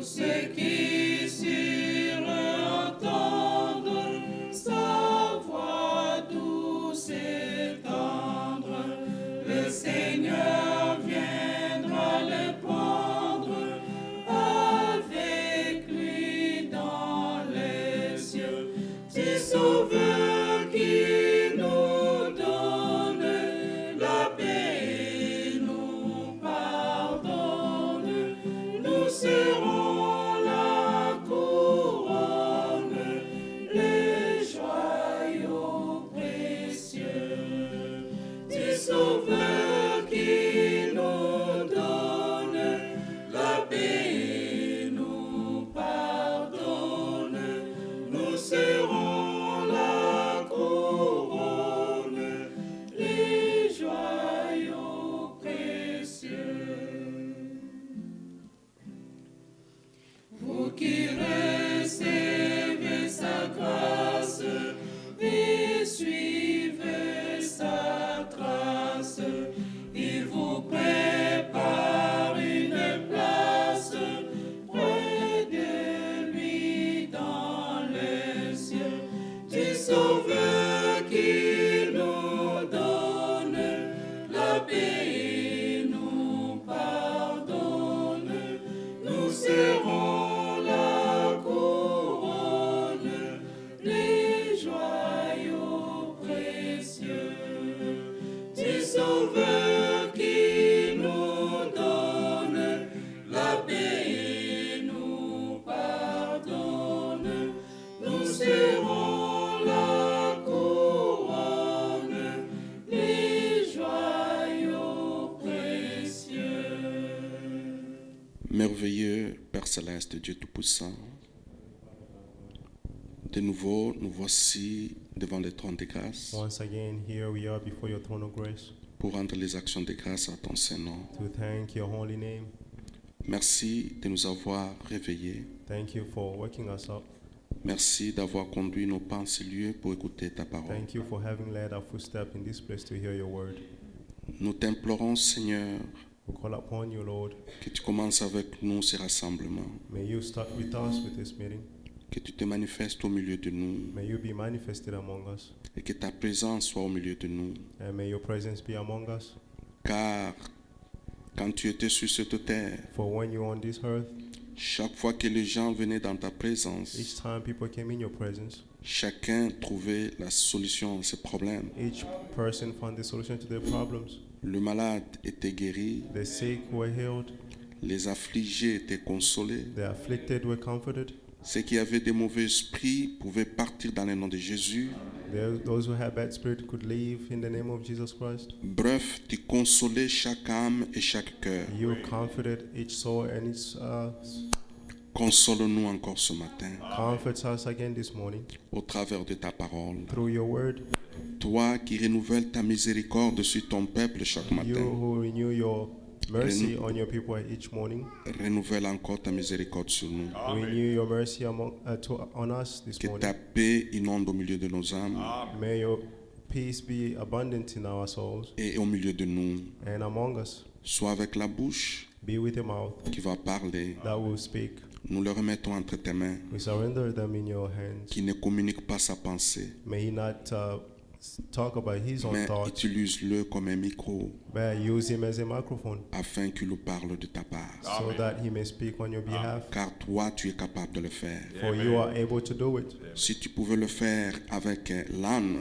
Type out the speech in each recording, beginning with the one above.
ceux qui entendent sa voix douce et tendre, le Seigneur viendra le prendre avec lui dans les cieux. Si Sauveur qui nous donne la paix et nous pardonne, nous serons la couronne, les joyaux précieux. Si Sauveur qui nous donne la paix et nous pardonne, nous serons la couronne, les joyaux précieux. Vous qui recevez sa grâce et suivez sa trace, il vous prépare une place près de lui dans les cieux. Du Sauveur qui nous donne la paix et nous pardonne, nous serons la couronne, les joyaux précieux. Du Sauveur qui nous donne la paix et nous pardonne, nous serons la couronne, les joyaux précieux. Merveilleux Père Céleste, Dieu Tout-Puissant, de nouveau, nous voici devant le trône de grâce Once again, here we are before your throne of grace pour rendre les actions de grâce à ton Saint-Nom. to thank your holy name. Merci de nous avoir réveillés. Thank you for waking us up. Merci d'avoir conduit nos pas en ce lieu pour écouter ta parole. Thank you for having led our footsteps in this place to hear your word. Nous t'implorons, Seigneur, We call upon you, Lord. que tu commences avec nous ce rassemblement, May you start with us with this meeting. que tu te manifestes au milieu de nous May you be manifested among us. et que ta présence soit au milieu de nous. And may your presence be among us. Car quand tu étais sur cette terre, For when you're on this earth, chaque fois que les gens venaient dans ta each présence, time people came in your presence, chacun trouvait la solution à ses problèmes. each person found the solution to their problems. Le malade était guéri, The sick were healed. les affligés étaient consolés, The afflicted were comforted. ceux qui avaient des mauvais esprits pouvaient partir dans le nom de Jésus. Those who had bad spirit could leave in the name of Jesus Christ. Bref, tu consolais chaque âme et chaque cœur. You comforted each soul and each Console-nous encore ce matin comforts us again this morning au travers de ta parole. through your word. Toi qui renouvelles ta miséricorde sur ton peuple chaque You matin, who renew your mercy on your people each morning. renouvelle encore ta miséricorde sur nous. Renew your mercy on us this Que morning. ta paix inonde au milieu de nos âmes May your peace be abundant in our souls et au milieu de nous. and among us. Sois avec la bouche Be with the mouth qui va parler. that will speak. Nous le remettons entre tes mains. We surrender them in your hands. Qui ne communique pas sa pensée, May he not talk about his own mais thoughts, utilise-le comme un micro but use him as a microphone afin qu'il nous parle de ta part. so that he may speak on your behalf. Car toi, tu es capable de le faire. For you are able to do it. Si tu pouvais le faire avec l'âne,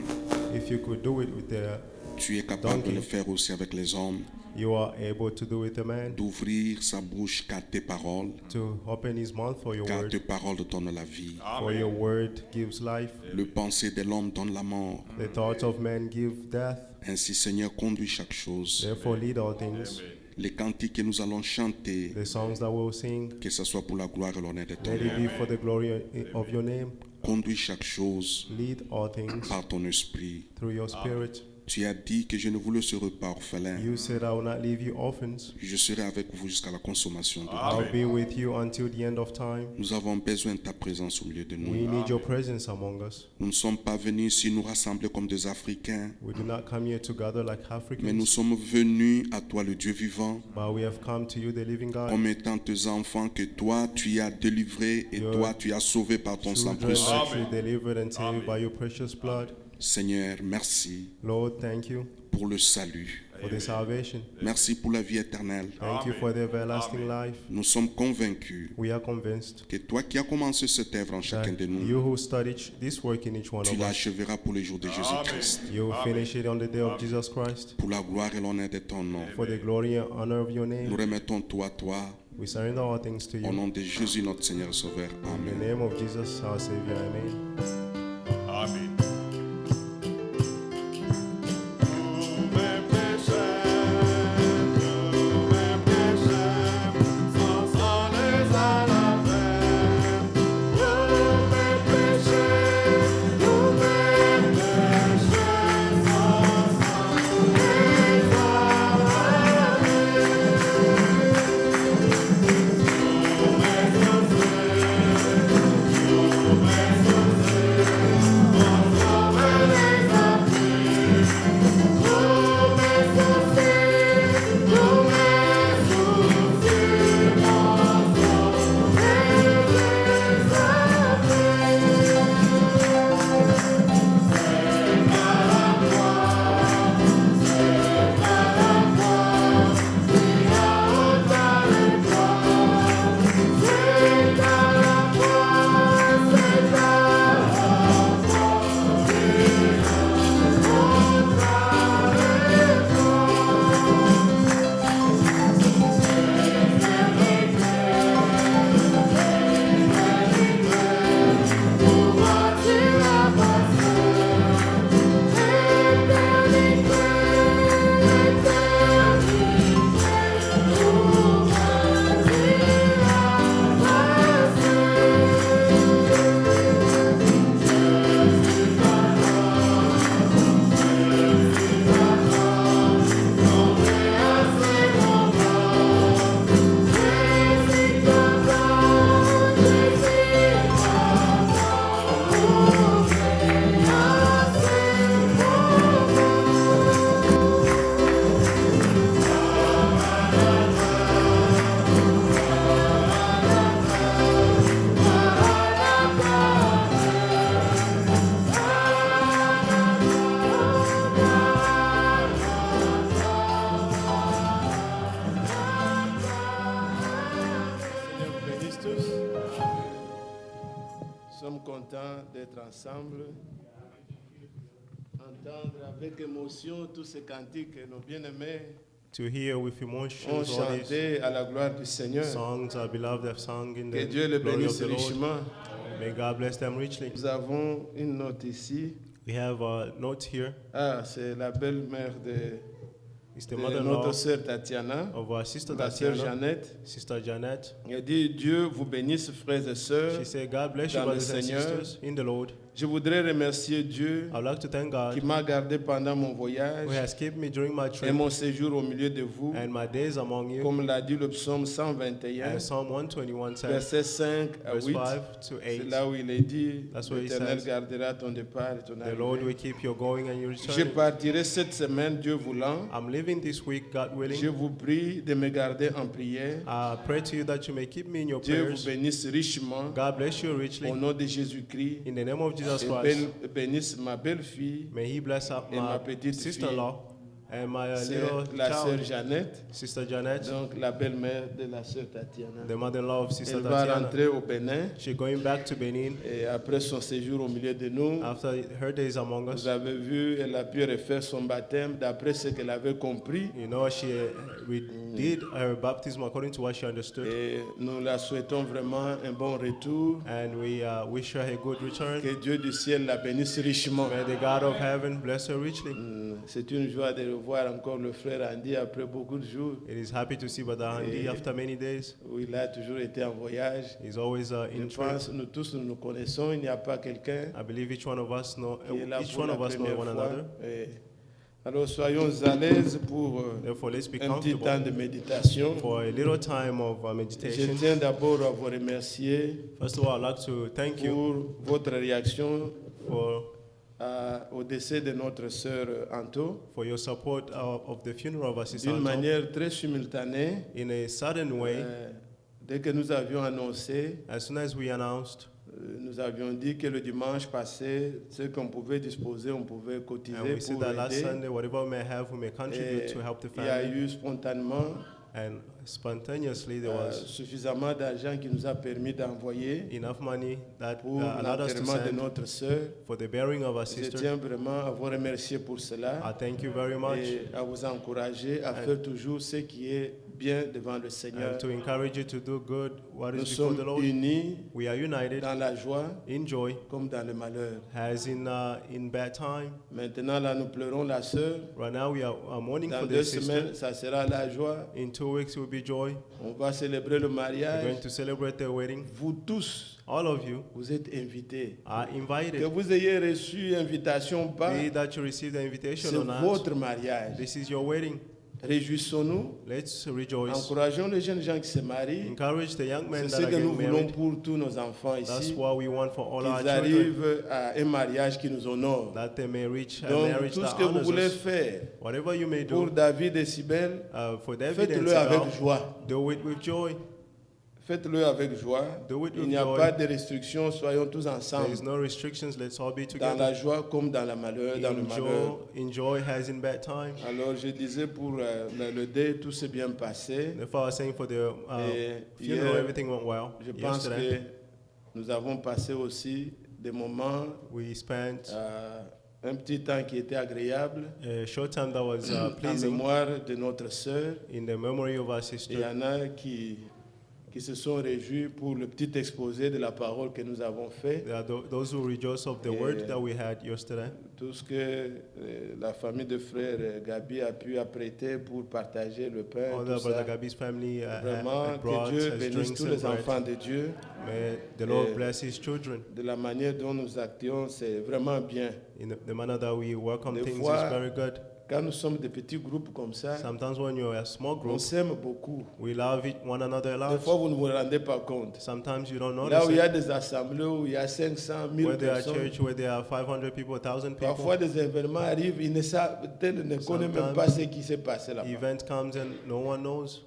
If you could do it with the tu es capable de donkey, le faire aussi avec les hommes. you are able to do it with a man, D'ouvrir sa bouche car tes paroles, to open his mouth for your car tes word. paroles donnent la vie. For your word gives life. Le pensée de l'homme donne la mort. The thoughts of man give death. Ainsi, Seigneur, conduis chaque chose. Therefore lead all things. Les cantiques que nous allons chanter, The songs that we'll sing, que ce soit pour la gloire et l'honneur de ton let it nom. be for the glory of your name. Conduis chaque chose Lead all things par ton esprit. through your spirit. Tu as dit que je ne vous laisserai pas orphelin. You said, I will not leave you orphans. Je serai avec vous jusqu'à la consommation de I'll votre be with you until the end of time. Nous avons besoin de ta présence au milieu de We nous. need your presence among us. Nous ne sommes pas venus ici nous rassembler comme des Africains, We do not come here together like mais nous Africans, sommes venus à toi, le Dieu vivant, but we have come to you, the living God. comme étant tes enfants que toi tu as délivrés et Your toi tu as sauvés par ton sang Children précieux. that you delivered and saved by your precious blood. Seigneur, merci Lord, thank you pour le salut. for the salvation. Merci pour la vie éternelle. Thank you for the everlasting life. Nous sommes convaincus We are convinced que toi qui as commencé cette œuvre en chacun that de nous, you who studied this work in each one tu of us, l'acheveras pour le jour de Jésus-Christ. you will finish it on the day of Jesus Christ. Pour la gloire et l'honneur de ton nom, For the glory and honor of your nous name, remettons tout à toi, we surrender all things to au you. nom de Jésus notre Seigneur et Sauveur. In the Amen. name of Jesus, our Savior, amen. Amen. Seigneur vous bénisse tous. Nous sommes contents d'être ensemble, entendre avec émotion tous ces cantiques que nos bien-aimés To hear with ont emotions all these chanté à la gloire du Seigneur. songs our beloved have sung in Que the Dieu le glory of bénisse the Lord. richement. May God bless them richly. Nous avons une note ici. We have a note here. Ah, c'est la belle-mère de, It's the de mother-in-law notre sœur Tatiana, of our sister la sœur Tatiana, Jeannette. Sister Janet. Elle dit Dieu vous bénisse, frères et sœurs. She said, God bless you, dans le brothers and Seigneur. sisters, in the Lord. Je voudrais remercier Dieu I would like to thank qui God m'a gardé pendant mon who voyage has kept me during my et trip mon séjour au milieu de vous. and my days among you. Comme l'a dit le psaume 121, And Psalm 121 says, versets 5 à verse 8, 5 to c'est 8, là où il est dit, That's what he l'Éternel says. gardera ton départ et ton the Lord will arrivée. keep your going and your Je return. partirai cette semaine, Dieu voulant. I'm leaving this week, God Je willing. vous prie de me garder en prière. I pray to you that you may keep me in your Dieu vous prayers. bénisse richement God bless you richly. au nom de Jésus-Christ. In the name of Jesus Et Christ, bénisse ma belle-fille, may He bless up Et ma my petite sister-in-law and my c'est little la sœur child, Jeannette, Sister Janet, donc la belle-mère de la sœur Tatiana. the mother-in-law of Sister Elle va Tatiana. rentrer au Bénin She's going back to Benin et après son séjour au milieu de nous, after her days among us. vous avez vu, elle a pu refaire son baptême d'après ce qu'elle avait compris. You know, we did her baptism according to what she understood, Et nous la souhaitons vraiment un bon retour. and we wish her a good return. Que Dieu du ciel la bénisse richement. May the God of heaven bless her richly. C'est une joie de revoir encore le frère Andy après beaucoup de jours It is happy to see Brother Andy Et- after many days. où il a toujours été en voyage. He's always in Je trip. pense nous tous nous connaissons. Il n'y a pas quelqu'un I believe each one of us know qui est là each pour one la of us know première one fois. another. Et Alors soyons à l'aise pour Therefore, let's be un petit temps comfortable de méditation. for a little time of Je meditation. tiens d'abord à vous remercier First of all, I'd like to thank you pour votre réaction for au décès de notre sœur Anto. your support of the funeral of our sister D'une Anto. manière très simultanée, In a sudden way, dès que nous avions annoncé, as soon as we announced, nous avions dit que le dimanche passé, ce qu'on pouvait disposer, on pouvait and cotiser we said pour that last aider. Sunday, whatever we may have, we may contribute Et to help the il y a family. eu spontanément And spontaneously, there was suffisamment d'argent qui nous a permis d'envoyer enough money that pour allowed us to l'enterrement de send notre sœur. for the burying of our Je sister. tiens vraiment à vous remercier pour I cela thank you very much, et à vous encourager à faire toujours ce qui est bien devant le Seigneur. and to encourage you to do good what Nous is before the sommes Lord. unis We are united dans la joie in joy, comme dans le malheur. as in bad time. Maintenant, là, nous pleurons la sœur. Right now, we are mourning Dans for 2 the sister. semaines, ça sera la joie. In 2 weeks, it will be joy. On va célébrer le We're going mariage. to celebrate their wedding. Vous tous, All of you vous êtes invités. are Que invited. vous ayez reçu invitation ou pas, Be that you receive the invitation c'est or not, votre mariage. this is your wedding. Réjouissons-nous. Let's rejoice. Encourageons les jeunes gens qui se marient. Encourage the young men C'est that ce are que nous getting voulons married. pour tous nos enfants That's ici. what we want for all our Qu'ils children, arrivent à un mariage qui nous honore. that they may reach a Donc, marriage tout ce that que vous honors voulez us. faire Whatever you may pour do David et Sibelle, for David and faites-le avec Sibyl, joie. do it with joy. Faites-le avec joie. Do it Il with n'y a joy. pas de restrictions, soyons tous There ensemble. is no restrictions. Let's all be Dans together. la joie comme dans le malheur, dans le malheur. Enjoy has in bad times. Alors je disais pour le deuil, tout s'est bien passé. Therefore, I was saying for the Et funeral, hier, everything went well. Je pense Yesterday, que nous avons passé aussi des moments, we spent un petit temps qui était agréable, a short time that was en pleasing mémoire de notre sœur. in the memory of our Et il y sister. en a qui se sont réjouis pour le petit exposé de la parole que nous avons fait. There are those who rejoice of the word that we had yesterday. Tout ce que la famille de frère Gabi a pu apprêter pour partager le pain, All tout the ça. Brother Gabi's family Vraiment, had brought que Dieu as bénisse drinks tous and les bread. enfants de Dieu. May the Lord Et- bless His children. De la manière dont nous actions, c'est vraiment bien. In the manner that we welcome Des things fois, is very good. Quand nous sommes des petits groupes comme ça, Sometimes when you're a small on group, s'aime beaucoup. we love one another a Des lot. fois, vous ne vous rendez pas compte. Sometimes you don't Là notice où il y a it. des assemblées où il y a 500, 1000 Where there are personnes, church, where there are 500 people, 1,000 people, parfois des événements arrivent, ils ne savent, tel ne connaît même pas ce qui s'est passé là-bas. event comes and no one knows.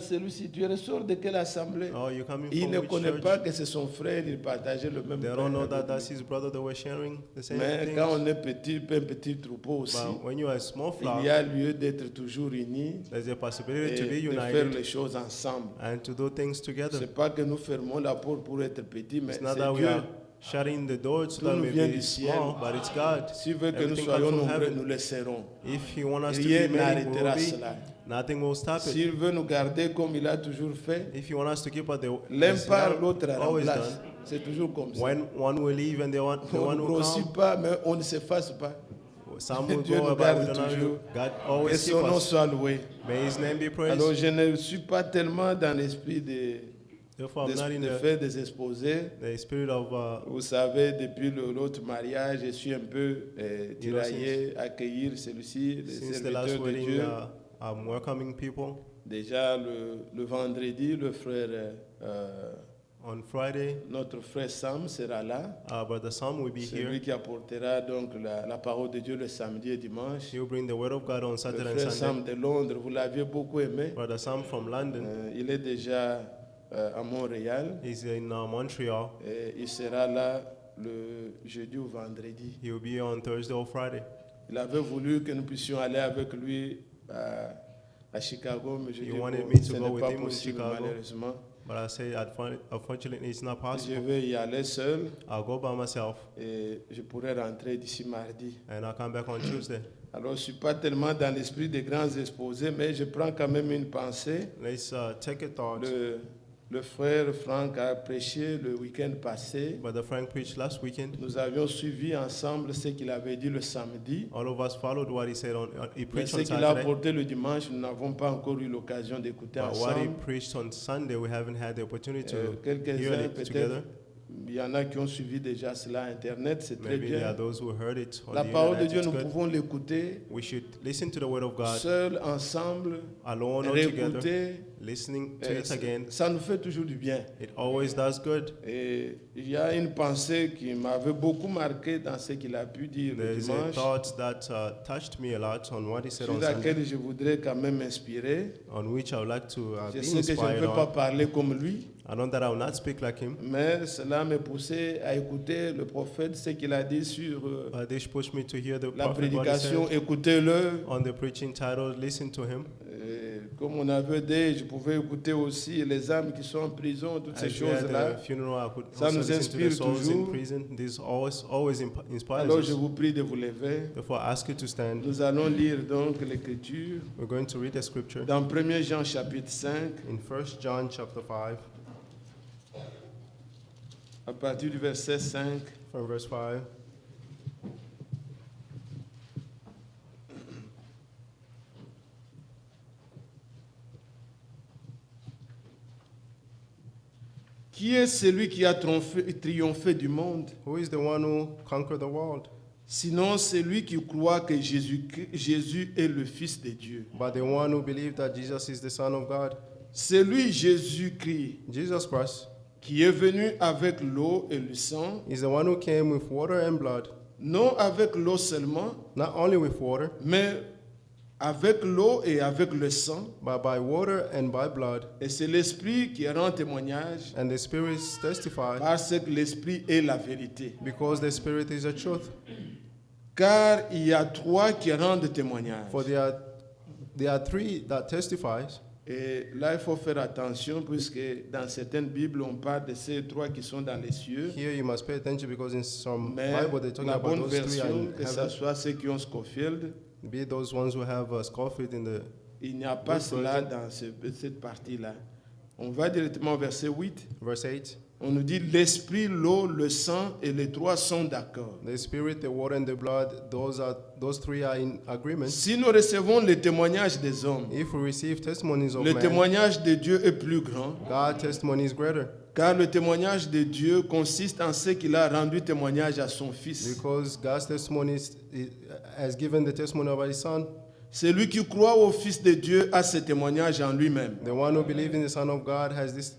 Celui-ci, tu ressors de quelle assemblée? Oh, you're coming Il from ne which connaît church? pas que c'est son frère, il partageait le même They pain don't know avec that lui. that's his brother they were sharing the same Mais things. quand on est petit, un petit troupeau aussi, But when you are a small il y flock, a lieu d'être toujours unis there's a et possibility to be de faire united les choses ensemble. and to do things together. C'est pas que nous fermons la porte pour être petits, mais It's not c'est that we Dieu. are shutting the door so Tout that nous may vient be du ciel. small, but it's God. S'il veut que nous Everything soyons comes from nombreux, heaven. nous le serons. If He wants us to Rien be many, we will n'arrêtera be. cela. Nothing will stop it. S'il veut nous garder comme il a toujours fait, If He wants us to keep at l'un as he part, has l'autre always remplace. done, C'est toujours comme ça. when one will leave and the On one ne will grossit come, pas, mais on ne s'efface pas. some will Dieu go nous about, garde we don't know. toujours. God Et always keep son nom us. soit loué. May His name be praised. Alors, je ne suis pas tellement dans l'esprit Therefore, I'm not in de the, faire des exposés. the spirit of Vous savez, depuis l'autre mariage, je suis un peu tiraillé, accueillir celui-ci, les since the last serviteurs de wedding, Dieu. I'm welcoming people. Déjà, le vendredi, le frère, On Friday, notre frère Sam sera là. Brother Sam will be C'est here. lui qui apportera donc la parole de Dieu le samedi et dimanche. He will bring the word of God on Le Saturday and frère Sunday. Sam de Londres, vous l'aviez beaucoup aimé. Brother Sam from London Il est déjà à Montréal is in Montreal. et il sera là le jeudi ou vendredi. He will be on Thursday or Friday. Il avait voulu que nous puissions aller avec lui à Chicago, mais je He dis wanted bon, me to ce go n'est with pas him in possible Chicago. malheureusement. But I say, unfortunately, it's not Je possible. vais y aller seul I'll go by myself et je pourrai rentrer d'ici mardi. and I'll come back on Tuesday. Alors, je ne suis pas tellement dans l'esprit des grands exposés, mais je prends quand même une pensée. Let's take a thought. Le frère Franck a prêché le week-end passé. Brother Frank preached last weekend. Nous avions suivi ensemble ce qu'il avait dit le samedi. All of us followed what he said he Mais preached ce on qu'il a Saturday. apporté le dimanche, nous n'avons pas encore eu l'occasion d'écouter But what he ensemble. preached on Sunday, we haven't had the opportunity to hear Quelques-uns it together. peut-être Il y en a qui ont suivi déjà cela à Internet, c'est très Maybe there are bien. those who heard it on La the parole de internet. Dieu, It's nous good. pouvons l'écouter We should listen to the word of God seuls, ensemble, alone or together, réécouter. listening to it again. Ça nous fait toujours du bien. It always does good. Et il y a une pensée qui m'avait beaucoup marqué dans ce qu'il a pu dire le There is a dimanche, thought that touched me a lot on what he said sur on Sunday, laquelle je voudrais quand même m'inspirer. on which I would like to Je be sais que je ne inspired peux pas on. parler comme lui, I know that I will not speak like him, mais cela me poussait à écouter le prophète, ce qu'il a dit sur but this pushed me to hear the la prophet what he prédication. said Écoutez-le. on the preaching title, listen to him. Comme on avait dit, je pouvais écouter aussi les âmes qui sont en prison, toutes ces As we had choses-là. the funeral, I could Ça also nous listen to the inspire souls in toujours. prison. This always inspires Alors je us. vous prie de vous lever. Therefore, I ask you to stand. Nous allons lire donc l'écriture We're going to read the scripture dans 1 Jean chapitre 5, in 1 John chapter 5, à partir du verset 5. from verse 5. Qui est celui qui a triomphé du monde? Who is the one who conquered the world? Sinon celui qui croit que Jésus est le Fils de Dieu. But the one who believed that Jesus is the Son of God. C'est lui, Jésus-Christ, Jesus Christ qui est venu avec l'eau et le sang, is the one who came with water and blood. non avec l'eau seulement, Not only with water, mais avec l'eau et avec le sang. but by water and by blood. Et c'est l'Esprit qui rend témoignage, And the Spirit testifies parce que l'Esprit est la vérité. because the Spirit is the truth. Car il y a trois qui rendent témoignage. For there are three that testifies. Et là, il faut faire attention, puisque dans certaines Bibles, on parle de ces trois qui sont dans les cieux. Here you must pay attention because in some Mais Bible they're talking la about bonne those three are version, in que ce heaven. soit ceux qui ont Scofield, Be it those ones who have Scofield in the il n'y a pas Good cela version. dans cette partie-là. On va directement au verset 8. verse 8. On nous dit l'esprit, l'eau, le sang et les trois sont d'accord. The Spirit, the water, and the blood, those three are in agreement. Si nous recevons les témoignages des hommes, If we receive testimonies of le man, témoignage de Dieu est plus grand, God's testimony is greater car le témoignage de Dieu consiste en ce qu'il a rendu témoignage à son Fils. because God's testimony has given the testimony of His Son. Celui qui croit au Fils de Dieu a ce témoignage en lui-même. The one who believes in the Son of God has this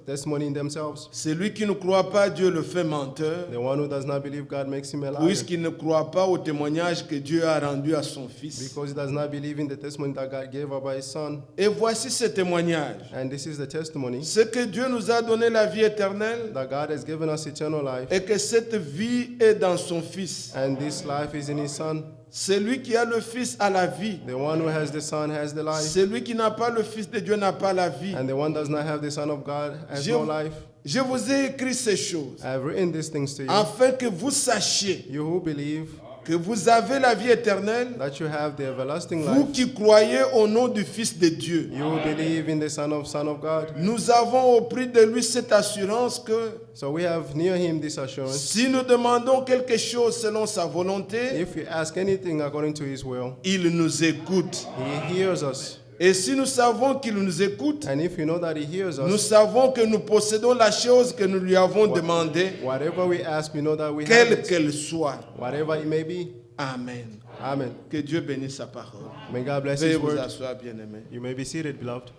testimony in themselves. Celui qui ne croit pas Dieu le fait menteur, The one who does not believe God makes him a liar puisqu'il ne croit pas au témoignage que Dieu a rendu à son Fils. because he does not believe in the testimony that God gave about His Son. Et voici ce témoignage. And this is the testimony C'est que Dieu nous a donné la vie éternelle that God has given us eternal life, et que cette vie est dans son Fils. and this life is in His Son. Celui qui a le Fils a la vie. The one who has the Son has the life, Celui qui n'a pas le Fils de Dieu n'a pas la vie. and the one does not have the Son of God has Je- no life. Je vous ai écrit ces choses I have written these things to you, afin que vous sachiez you who believe que vous avez la vie éternelle, that you have the everlasting vous life, qui croyez au nom du Fils de Dieu. you who believe in the Son of God. Nous avons au prix de lui cette assurance que So we have near Him this assurance. si nous demandons quelque chose selon sa volonté, If we ask anything according to His will, il nous écoute. He hears us. Et si nous savons qu'il nous écoute, And if you know that He hears nous us, savons que nous possédons la chose que nous lui avons demandée, whatever we ask, we know that we have quelle it, qu'elle soit. whatever it may be. Amen. Amen. Que Dieu bénisse sa parole. May God bless Veuillez His vous word. asseoir, bien-aimés. You may be seated, beloved.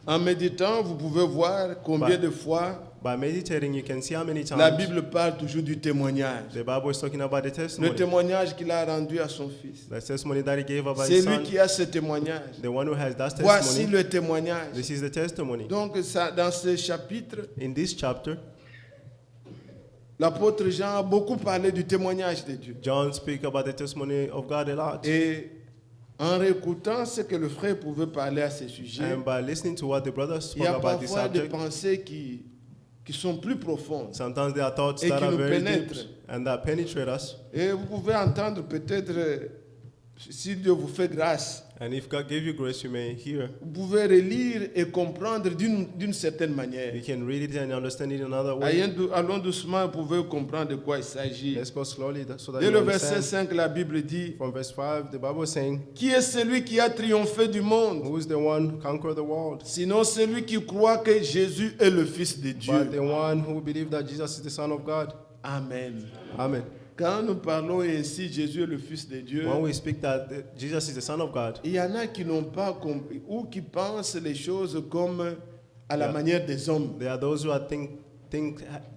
En méditant, vous pouvez voir combien de fois By meditating, you can see how many la times Bible parle toujours du témoignage. the Bible is talking about the Le testimony. témoignage qu'il a rendu à son Fils. The testimony that He gave about C'est His lui Son. qui a ce témoignage. The one who has that Voici testimony. le témoignage. This is the testimony. Donc, ça, dans ce chapitre, In this chapter, l'apôtre Jean a beaucoup parlé du témoignage de Dieu. John speaks about the testimony of God a lot. Et en réécoutant ce que le frère pouvait parler à ce sujet, And by listening to what the brothers il y spoke a about this parfois des subject, pensées qui sont plus profondes. sometimes there are thoughts Et that qui are nous very deep pénètrent. and that penetrate us. Et vous pouvez entendre peut-être, si Dieu vous fait grâce, And if God gave you grace, you may hear. Vous pouvez relire et comprendre d'une certaine manière. You can read it and understand it in another way. Allons doucement, vous pouvez comprendre de quoi il s'agit. Let's go slowly so that Dès you le verset understand. 5, la Bible dit, From verse 5, the Bible is saying, qui est celui qui a triomphé du monde? who is the one who conquered the world? Sinon celui qui croit que Jésus est le Fils de Dieu. But the one who believes that Jesus is the Son of God. Amen. Amen. Quand nous parlons ainsi, Jésus est le Fils de Dieu, When we speak that Jesus is the Son of God, il y en a qui n'ont pas compris ou qui pensent les choses comme à la Yeah. manière des hommes. there are those who are think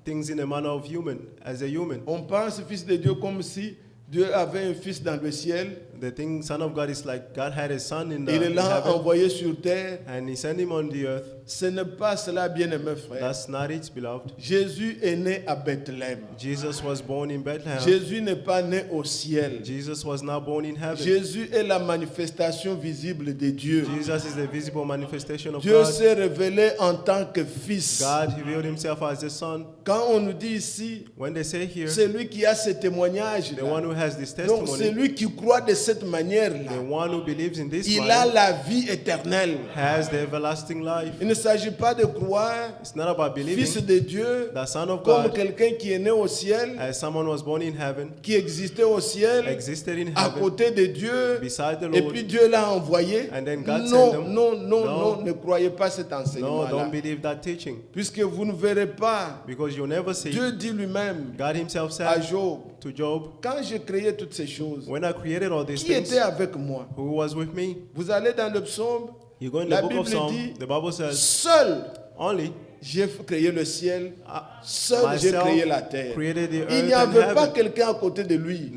things in a manner of human, as a human. On pense Fils de Dieu comme si Dieu avait un fils dans le ciel, The thing, Son of God, is like God had a son in, il in l'a heaven, envoyé sur terre. and He sent him on the earth. Ce n'est pas cela, bien-aimés frères. That's not it, beloved. Jésus est né à Bethléem. Jesus was born in Bethlehem. Jésus n'est pas né au ciel. Jesus was not born in heaven. Jésus est la manifestation visible de Dieu. Jesus is the visible manifestation of Dieu God. s'est révélé en tant que fils. God revealed Himself as the Son. Quand on nous dit ici, When they say here, c'est lui qui a ce témoignage. the one who has this Donc c'est testimony, lui qui croit de cette manière-là. the one who believes in this Il a man, la vie éternelle. has the everlasting life. Il ne s'agit pas de croire It's not about Fils believing de Dieu the Son of comme God quelqu'un qui est né au ciel, as someone was born in heaven, qui existait au ciel, existed in à heaven, côté de Dieu, beside the et Lord. puis Dieu l'a envoyé. And then God Non, sent them. non, non, No. non, ne croyez pas cet No, enseignement-là. don't believe that teaching, Puisque vous ne verrez pas. because you'll never see. Dieu dit lui-même God Himself à said Job, to Job, quand j'ai créé toutes ces choses, when I created all these qui things, était avec moi? who was with me? Vous allez dans le psaume, You go in La the book of Bible Psalms, dit, the Bible says, seul only j'ai créé le ciel, I- seul j'ai myself créé la terre. created the Il n'y earth and avait pas heaven. quelqu'un à côté de lui.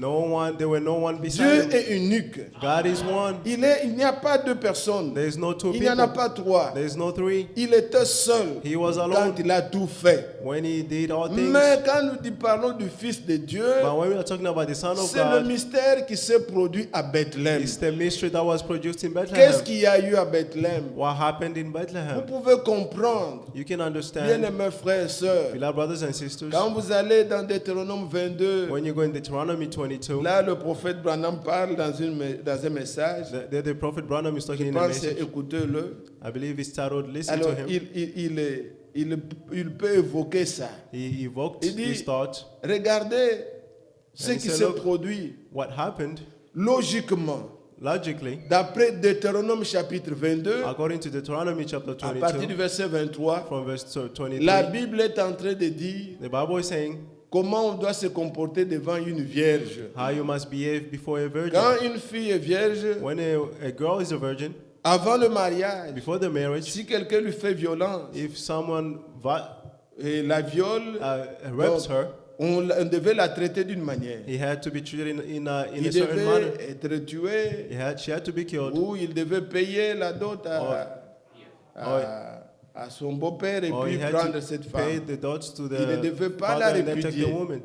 There were no one Dieu beside him. est unique. God is one. Il n'y a pas deux personnes. There is no two Il n'y en a people. pas trois. There is no three. Il était seul He was quand alone il a tout fait. when He did all things. Mais quand nous parlons du Fils de Dieu, But when we are talking about the Son of c'est le God, mystère qui s'est produit à Bethléem. it's the mystery that was produced in Qu'est-ce Bethlehem. qu'il y a eu à Bethléem? What happened in Vous Bethlehem? pouvez comprendre, You can understand, bien-aimés frères et sœurs. beloved brothers and sisters, Quand vous allez dans Deutéronome 22, when you go in Deuteronomy 22, là le prophète Branham parle dans un message. the prophet Branham is talking Je in a pense, message. écoutez-le. I believe it's titled Listen Alors, to Him. il peut évoquer ça. He evoked Il dit, his thoughts. Regardez ce And he qui said, s'est look, produit what happened, logiquement. logically, D'après Deutéronome chapitre 22, according to Deuteronomy chapter à partir du 22, verset 23, from verse 23, la Bible est en train de dire the Bible is saying comment on doit se comporter devant une vierge. how you must behave before a virgin. Quand une fille est vierge, When a girl is a virgin, avant le mariage, before the marriage, si quelqu'un lui fait violence if someone et la viole, rapes donc, her, on devait la traiter d'une manière. he had to be treated in a Il certain manner. devait être tué She had to be killed. ou il devait payer la dot à son beau-père et Or puis he had prendre to cette pay femme. the debts to Il ne the devait pas la father and then take répudier. the woman.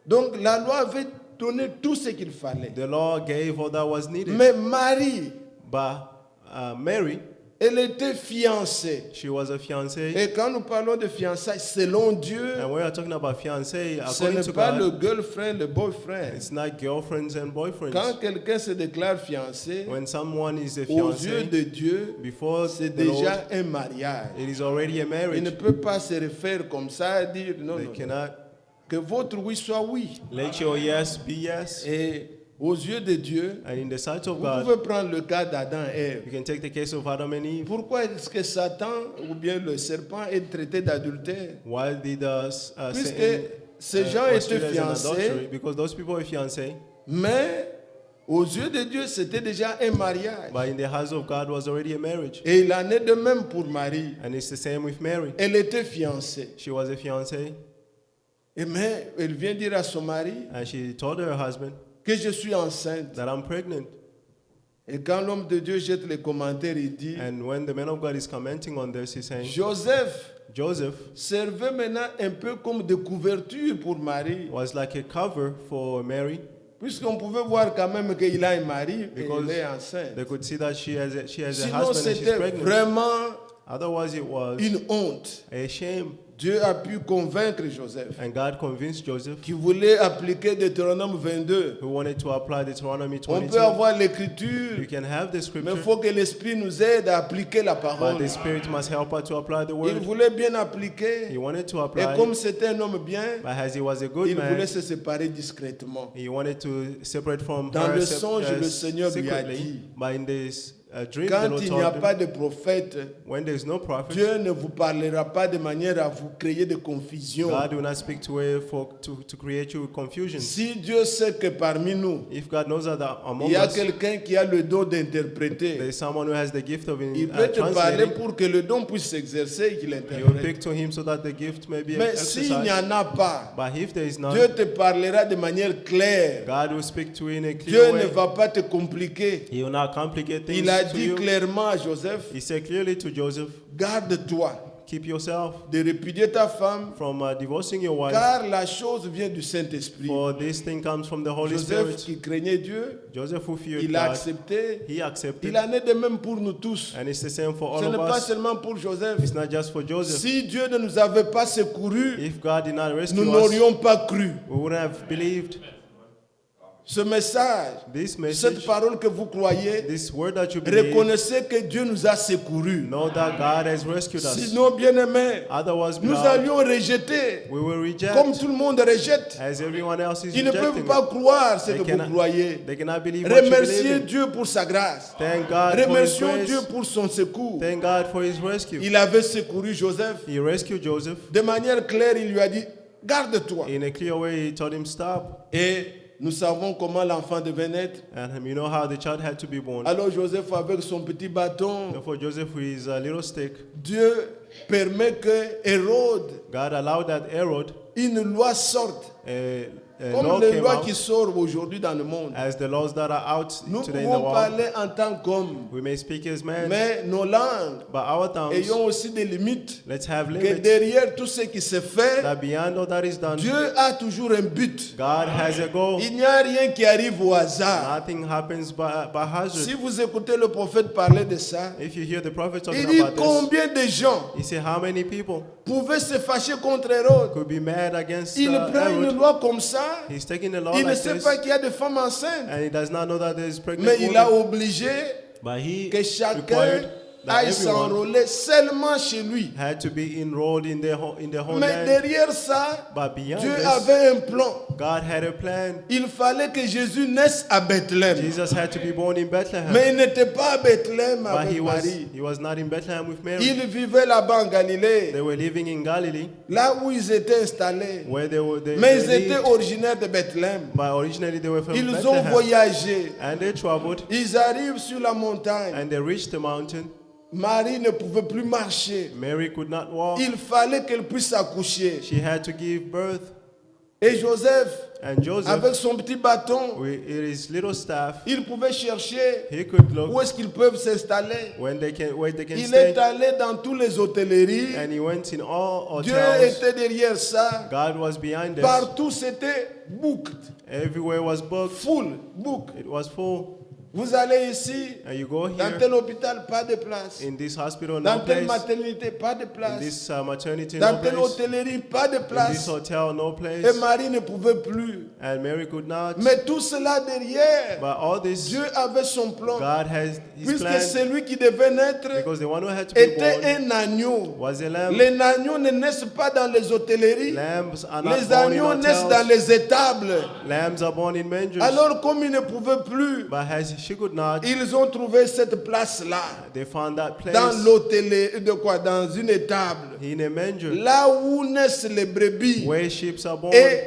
Donc la loi avait donné tout ce qu'il fallait. The law gave all that was needed. Mais Marie, But Mary, elle était fiancée. she was a fiancée. Et quand nous parlons de fiançailles, selon Dieu, And we are talking about fiancée ce according n'est to pas le God. girlfriend, le boyfriend. It's not girlfriends and boyfriends. Quand quelqu'un se déclare fiancé, When someone is a aux yeux fiancé, de Dieu, before c'est the Lord, déjà un mariage. it is already a Il ne marriage. peut pas se refaire comme ça et dire non, They non. cannot Que votre oui soit oui. let your yes be yes. Et aux yeux de Dieu, And in the sight of vous God, pouvez prendre le cas d'Adam et Ève. you can take the case of Adam and Eve. Pourquoi est-ce que Satan ou bien le serpent est traité d'adultère? Why did Puisque Satan ces gens was étaient treated as an adultery? fiancés, Because those people were fiancés, mais aux yeux de Dieu, c'était déjà un mariage. but in the eyes of God was already a marriage. Et il en est de même pour Marie. And it's the same with Mary. Elle était fiancée. She was a fiancée, Et mais elle vient dire à son mari and she told her husband que je suis enceinte. that I'm pregnant. Et quand l'homme de Dieu jette les commentaires, il dit, And when the man of God is commenting on this, he's saying, Joseph Joseph servait maintenant un peu comme de couverture pour Marie. was like a cover for Mary, Puisqu'on pouvait voir quand même qu'il a un mari et because elle est enceinte. they could see that she has a Sinon, husband and she's c'était pregnant. vraiment Otherwise, it was une honte. a shame. Dieu a pu convaincre Joseph And God convinced Joseph, qui voulait appliquer Deutéronome 22. who wanted to apply Deuteronomy On 22. peut avoir You l'écriture, can have the mais il scripture, faut que l'Esprit nous aide à appliquer la but parole. the Spirit must help us to apply the Il word. voulait bien He appliquer. wanted to Et apply comme it, c'était un homme bien, but as he was a good il voulait man, se séparer discrètement. he wanted to separate from Dans her le songe, le Seigneur lui a secretly. dit, But in this dream, the quand Lord il n'y a told pas him, de prophète, when there is no prophet, Dieu ne vous parlera pas de manière à vous créer de confusion. God will not speak to her to create you confusion. Si Dieu sait que parmi nous, If God knows that il among y a us, quelqu'un qui a le don there d'interpréter, is someone who has the gift of il peut te parler translating, pour que le don puisse s'exercer et qu'il you will interprète. pick to him so that the gift may be Mais s'il n'y exercised. en a pas, But if there is none, Dieu te parlera de manière claire. God will speak to you in a Dieu clear ne way. va pas te compliquer. He will not complicate things Il a to dit you. clairement à Joseph, He said clearly to Joseph, garde-toi keep yourself de répudier ta femme, from divorcing your wife, car la chose vient du Saint-Esprit. for this thing comes from the Holy Joseph Spirit. qui craignait Dieu, Joseph who feared il a God, accepté. he accepted. Il en est de même pour nous tous. And it's the same for Ce all n'est of pas us. seulement pour Joseph. It's not just for Joseph. Si Dieu ne nous avait pas secourus, If God did not nous rescue us, n'aurions pas cru. we wouldn't have believed. Ce message, This cette message, parole que vous croyez, this word that you believe, reconnaissez que Dieu nous a secourus. know that God has rescued us. Sinon, bien-aimés, Otherwise, nous beloved, allions rejeter, we will reject comme tout le monde rejette. as everyone else is Ils ne peuvent rejecting pas it. croire ce They que vous cannot- croyez. They cannot believe what you Remerciez believe in. Dieu pour sa grâce. Thank God for His Remercions Dieu grace. pour son secours. Thank God for His rescue. Il avait secouru Joseph. He rescued Joseph. De manière claire, il lui a dit, garde-toi. In a clear way, He told him stop. Et nous savons comment l'enfant devait naître. And you know how the child had to be born. Alors Joseph, avec son petit bâton, Therefore, Joseph with his little stick, Dieu permet que Hérode, God allowed that Herod, une loi sorte. a Comme law les came lois out, qui sortent aujourd'hui dans le monde. as the laws that are out Nous today in the pouvons world. parler en tant qu'hommes, We may speak as men, mais nos langues but our tongues, ayons aussi des limites. let's have Que limits. derrière tout ce qui se fait, That beyond all that is done, Dieu a toujours un but. God has a goal. Il n'y a rien qui arrive au hasard. Nothing happens by hazard. Si vous écoutez le prophète parler de ça, If you hear the prophet il talking dit about this, combien de gens he said how many people pouvaient se fâcher contre Hérode. could be mad against Il prend une Herod. loi comme ça, He's taking a law il ne like sait this, pas qu'il y a des femmes enceintes, and he does not know that there is pregnant mais il a woman. obligé But he que chacun required that aille everyone s'enrôler seulement chez lui. had to be enrolled in their Mais homeland. derrière ça, But beyond Dieu this, avait un plan. God had a plan. Il fallait que Jésus naisse à Bethléem. Jesus had to be born in Bethlehem. Mais il n'était pas à Bethléem But avec Marie. he was not in Bethlehem with Mary. Ils vivaient là-bas en Galilée, They were living in Galilee, là où ils étaient installés. where they Mais ils lived. étaient originaires de Bethléem. But originally they were from Ils ont Bethlehem. voyagé. And they traveled, Ils arrivent sur la montagne. and they reached the mountain. Marie ne pouvait plus marcher. Mary could not walk. Il fallait qu'elle puisse accoucher. She had to give birth. Et Joseph, And Joseph, avec son petit bâton, with his little staff, il pouvait chercher he could où look est-ce qu'ils peuvent s'installer. where they can Il stay. est allé dans toutes les hôtelleries. And he went in all Dieu hotels. était derrière ça. God was behind us. Partout, c'était booked. Everywhere was booked. Full, booked. It was full. Vous allez ici, And you go dans here, tel hôpital, pas de place. in this hospital, Dans no telle place. maternité, pas de In place. this maternity, Dans no telle place. hôtellerie, pas de In this place. hotel, no Et place. Marie ne pouvait plus. And Mary could not. Mais tout cela derrière, But all this, Dieu avait son plan. God has His Puisque plan. celui qui devait naître Because the one who had to be était born un agneau. was a lamb. Les agneaux ne naissent pas dans les hôtelleries. Lambs are not Les born in agneaux naissent dans hotels. les étables. Lambs are born in mangers. Alors, comme ils ne pouvaient plus, But as she could not, ils ont trouvé cette place-là, they found that place dans l'hôtellerie, dans une étable, in a manger là où naissent les brebis. where sheep are born. Et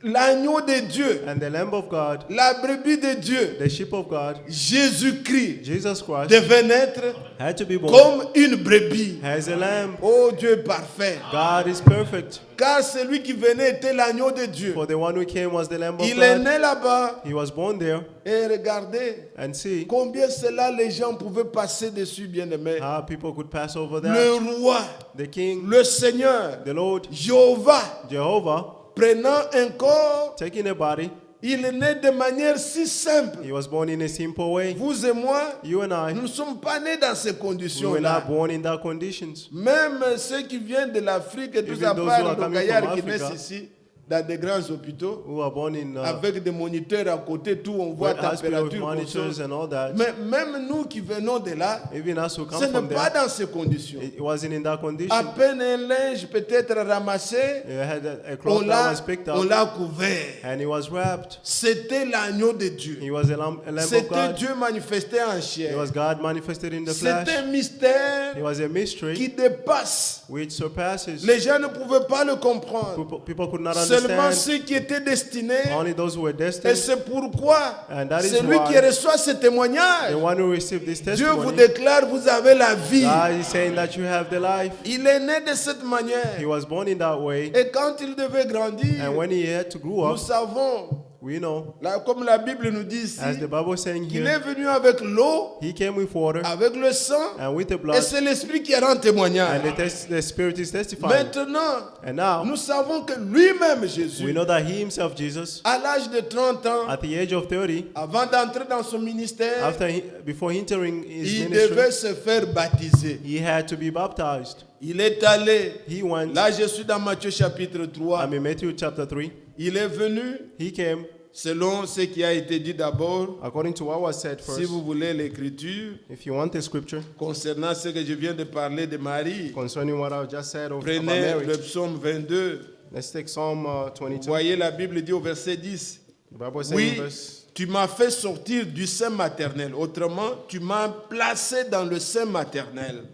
l'agneau de Dieu, And the Lamb of God, la brebis de Dieu, the sheep of God, Jésus-Christ, Jesus Christ, devait naître had to be born comme une brebis. as a lamb. Oh Dieu est parfait. God is perfect. Car celui qui venait était l'agneau de Dieu. For the one who came was the Lamb of Il est God. né là-bas. He was born there. Et regardez And see combien cela les gens pouvaient passer dessus, bien-aimés. how people could pass over Le that. roi, The King, le Seigneur, the Lord, Jéhovah, Jehovah, prenant un corps taking a body Il est né de manière si simple. He was born in a simple way. Vous et moi, You and I, nous ne sommes pas nés dans ces we were conditions-là. not born in that conditions. Même ceux qui viennent de l'Afrique et tout Even ça, those who parlent are de coming gaillards from qui Africa, naissent ici, dans des grands hôpitaux, Who are born in avec des moniteurs à côté, tout, on voit hospital with température. monitors conscience. and all that. Mais même nous qui venons de là, Even us who come ce n'est from pas there, dans ces conditions. it wasn't in that À condition. peine un linge peut-être ramassé, He had a on cloth that l'a was picked on up l'a couvert. and he was wrapped. C'était l'agneau de Dieu. He was a lamb of C'était God. Dieu manifesté en He chair. was God manifested in the C'est flesh. un mystère It was a qui mystery dépasse. which surpasses. Les gens ne pouvaient pas le comprendre. People could not Seulement understand. ceux qui étaient destinés. Only those who were Et destined. c'est pourquoi And that is celui why qui reçoit ce témoignage, The one who received this Dieu vous testimony, déclare, vous avez la vie. God is saying that you have the life. Il est né de cette manière. He was born in that way. Et quand il devait grandir, And when he had to grow nous up, savons, we know, là, comme la Bible nous dit ici, as the Bible is saying qu'il est here, venu avec l'eau, he came with water avec le sang, and with the et blood, c'est l'Esprit qui rend témoignage. and the Spirit is testifying. Maintenant, And now, nous savons que lui-même, we Jésus, know that he himself, Jesus, à l'âge de 30 ans, at the age of 30, avant d'entrer dans son ministère, before entering his il ministry, devait se faire baptiser. he had to be baptized. Il est allé. He went, Là, je suis dans Matthieu chapitre 3. I'm in Matthew chapter 3. Il est venu He came, selon ce qui a été dit d'abord. according to what was said Si first. vous voulez l'écriture If you want the scripture concernant ce que je viens de parler de Marie, concerning what I just said about prenez Mary, le psaume 22. let's take Psalm Vous 22. voyez, la Bible dit au verset 10. The Bible says Oui, in verse, tu m'as fait sortir du sein maternel. Autrement, tu m'as placé dans le sein maternel.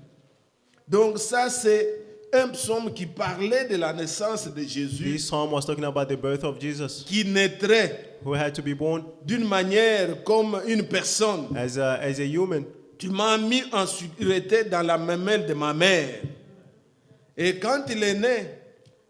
Donc ça, c'est un psaume qui parlait de la naissance de Jésus, this psalm was talking about the birth of Jesus, qui naîtrait who had to be born d'une manière comme une personne. as a human. Tu m'as mis en sécurité dans la mamelle de ma mère. Et quand il est né,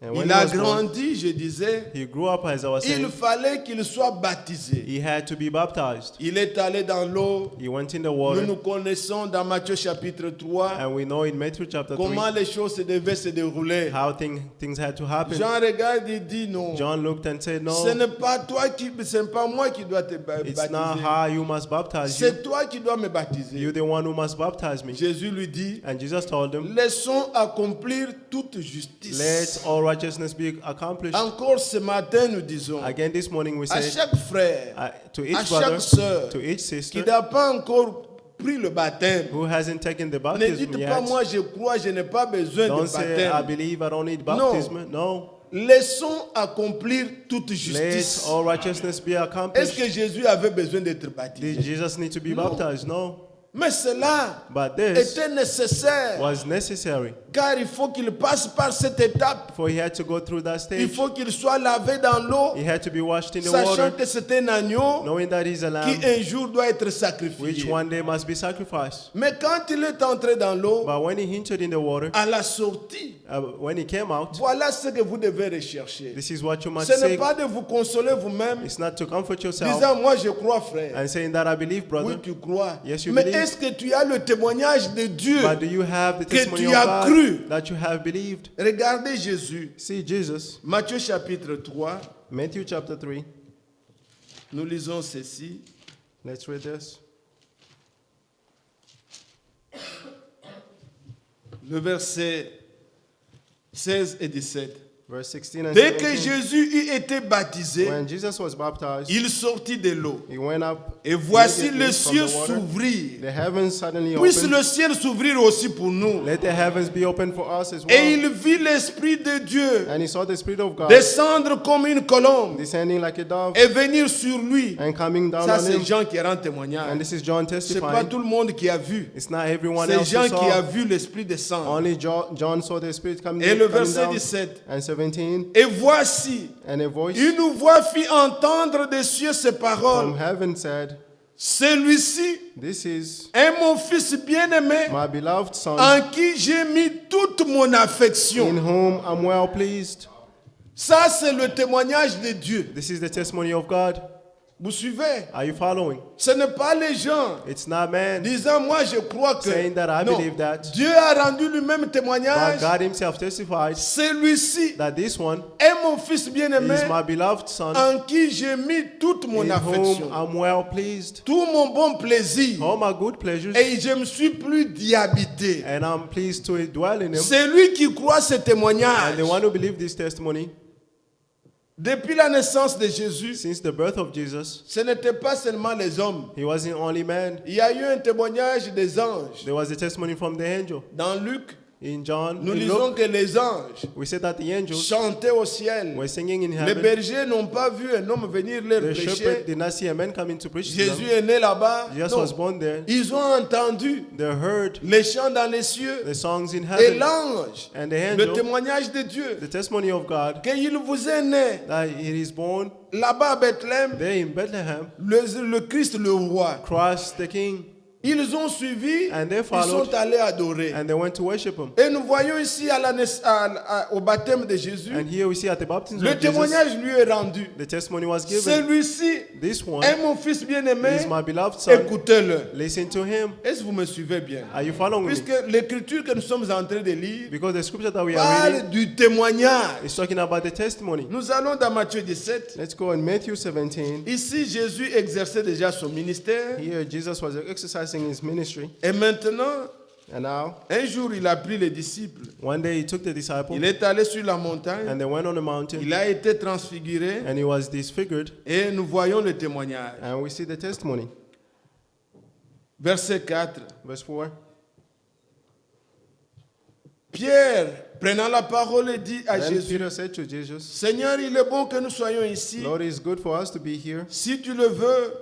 And when il he a was born, grandi, je disais, he grew up, as I was il saying, fallait qu'il soit baptisé. he had to be baptized. Il est allé dans l'eau. He went in the Nous water, nous connaissons dans Matthieu chapitre 3 and we know in Matthew chapter 3 comment les choses devaient se dérouler. how things had to happen. Jean regarde et dit non. John looked and said, Ce no, n'est pas toi qui, ce n'est pas moi qui dois te it's not baptiser. how you must baptize you. C'est toi qui dois me baptiser. You're the one who must baptize me. Jésus lui dit, And Jesus told him, laissons accomplir toute justice. let all righteousness be accomplished. Encore ce matin, nous disons Again this morning we à said, chaque frère, to à each brother, chaque sœur to each qui sister n'a pas encore pris le baptême, who hasn't taken the ne baptism dites pas yet, moi je crois, je n'ai pas besoin don't de say, I baptême. believe I don't need baptism. No. Laissons accomplir toute Let justice. all righteousness be Est-ce accomplished. que Jésus avait besoin d'être Did baptisé? Jesus need to be No. baptized? No. Mais cela But this était nécessaire, was necessary, car il faut qu'il passe par cette étape. for he had to go through that Il stage. faut qu'il soit lavé dans l'eau, He had to be washed in the sachant water, que c'est un agneau knowing that he's a qui lamb un jour doit être which sacrifié. one day must be sacrificed. Mais quand il est entré dans l'eau, But when he entered in the water, à la sortie, when he came out, voilà ce que vous devez rechercher. this is what you must Ce n'est seek. pas de vous consoler vous-même, It's not to comfort yourself disant moi je crois frère. and saying that I believe, Oui, brother. tu crois. Yes, you Mais believe. est-ce que tu as le témoignage de Dieu? But do you have the Que testimony tu of as God cru. that you have believed? Regardez Jésus. See Jesus, Matthieu chapitre 3, Matthew chapter 3. nous lisons ceci. Let's read this. Le verset 16 et 17. Verse 16 and Dès que 17. Jésus eut été baptisé, When Jesus was baptized, il sortit de l'eau. he went up. Et voici immediately le from ciel the water. s'ouvrir. The heavens suddenly Puisse opened. le ciel s'ouvrir aussi pour nous. Let the heavens be open for us as Et well. il vit l'Esprit de Dieu And he saw the Spirit of God descendre comme une colombe descending like a dove et venir sur lui. and coming down Ça, on c'est him. Jean qui rend And témoignage. this is John C'est pas testifying. tout le monde qui a vu. It's not everyone C'est else Jean who qui a saw. vu l'Esprit descendre. Only John saw the Spirit coming, Et le coming verset down. 17. And 17. Et voici, And a voice une voix fit entendre des cieux ces from paroles. heaven said, Celui-ci this is est mon fils bien-aimé my beloved Son, en qui j'ai mis toute mon in affection. whom I'm well pleased. Ça, c'est le témoignage de Dieu. This is the testimony of God. Vous suivez? Are you following? Ce n'est pas les gens It's not man, disant moi je crois que saying that I non, believe that. Dieu a rendu lui-même But témoignage. God himself testified Celui-ci that this one est mon fils bien-aimé is my beloved son, en qui j'ai mis toute mon in affection, whom I'm well pleased. tout mon bon plaisir, All my good pleasures, et je me suis plus d'y habiter. and I'm pleased to dwell in him. Celui qui croit ce And témoignage, the one who believes this testimony, depuis la naissance de Jésus, since the birth of Jesus, ce n'était pas seulement les hommes. he wasn't only man. Il y a eu un témoignage des anges. There was a testimony from the angel. Dans Luc, In John, nous in lisons Luke, que les anges we said that the angels chantaient au ciel. were singing in Les heaven. bergers n'ont pas vu un homme venir leur The prêcher. shepherd did not see a man coming to preach to Jésus them. est né là-bas. Jesus Non. was born there. Ils ont entendu They heard les chants dans les cieux the songs in et heaven l'ange, and the le angel, témoignage de Dieu, the testimony of God, qu'il vous est né that he is born là-bas à Bethléem, there in Bethlehem, le Christ le roi. Christ the King, Ils ont suivi, And they ils followed. sont allés adorer. and they went to worship him. Et nous voyons ici au baptême de Jésus, And here we see at the baptism le of Jesus, témoignage lui est rendu. the testimony was given. Celui-ci This one est mon fils bien-aimé, is my beloved son. écoutez-le. Listen to him. Est-ce que vous me suivez bien? Are you following me? Puisque l'écriture que nous sommes en train de lire Because the scripture that we are parle reading du témoignage. is talking about the testimony. Nous allons dans Matthieu 17. Let's go in Matthew 17. Ici, Jésus exerçait déjà son ministère. Here Jesus was exercising his ministry. Et maintenant, And now, un jour, il a pris les disciples. one day he took the disciples Il est allé sur la montagne. and they went on the mountain Il a été transfiguré. and he was disfigured. Et nous voyons le témoignage. And we see the testimony. Verset 4. Verse 4. Pierre, prenant la parole, dit à Then Jésus, Peter said to Jesus, Seigneur, il est bon que nous soyons ici. Lord, it's good for us to be here. Si tu le veux,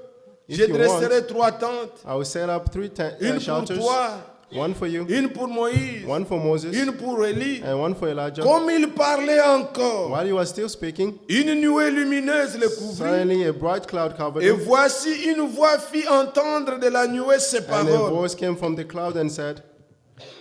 If je you dresserai 3 tentes. I will set up three Une pour shelters, toi, one for you, une pour Moïse, one for Moses, une pour Élie. and one for Elijah. Comme il parlait encore, While he was still speaking, une nuée lumineuse le couvrit. suddenly a bright cloud covered Et him, voici une voix fit entendre de la nuée ces and a paroles. voice came from the cloud and said,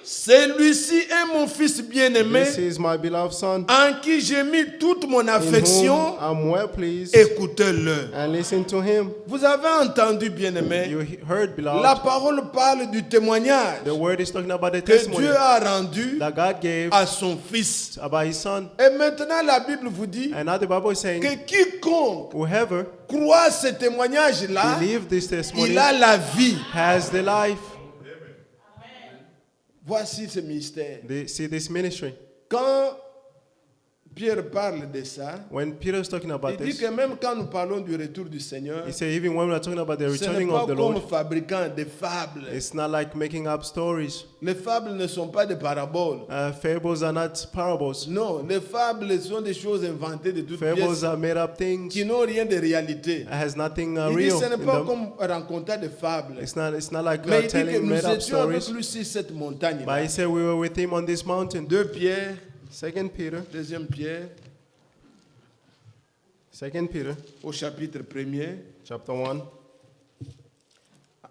Celui-ci est mon fils bien-aimé, This is my beloved son, en qui j'ai mis toute mon in affection. whom I'm well pleased, Écoutez-le. and listen to him. Vous avez entendu, bien-aimé, You heard, la beloved, parole parle du témoignage the word is talking about the que testimony Dieu a rendu that God gave à son fils. about his son. Et maintenant, la Bible vous dit And now the Bible is saying, que quiconque whoever croit ce témoignage-là, believes this testimony il a la vie. has the life. Voici ce mystère. They see this ministry. Quand Pierre parle de ça, When Peter is talking about il dit this, que même quand nous parlons du retour du Seigneur, he said even when we are talking about the ce n'est returning pas of the comme Lord, fabricant des fables. it's not like making up stories. Les fables ne sont pas des paraboles. Fables are not parables. Non, les fables sont des choses inventées de toutes Fables pièces are made up things. qui n'ont rien de réalité. It has nothing Il dit real ce n'est in pas them. comme raconter des fables. It's not like Mais il dit que telling nous made up étions avec stories. lui sur cette montagne. But he said we were with him on this mountain. 2 Pierre, 2 Peter, 2 Pierre, 2 Peter, au chapitre 1er, chapter 1,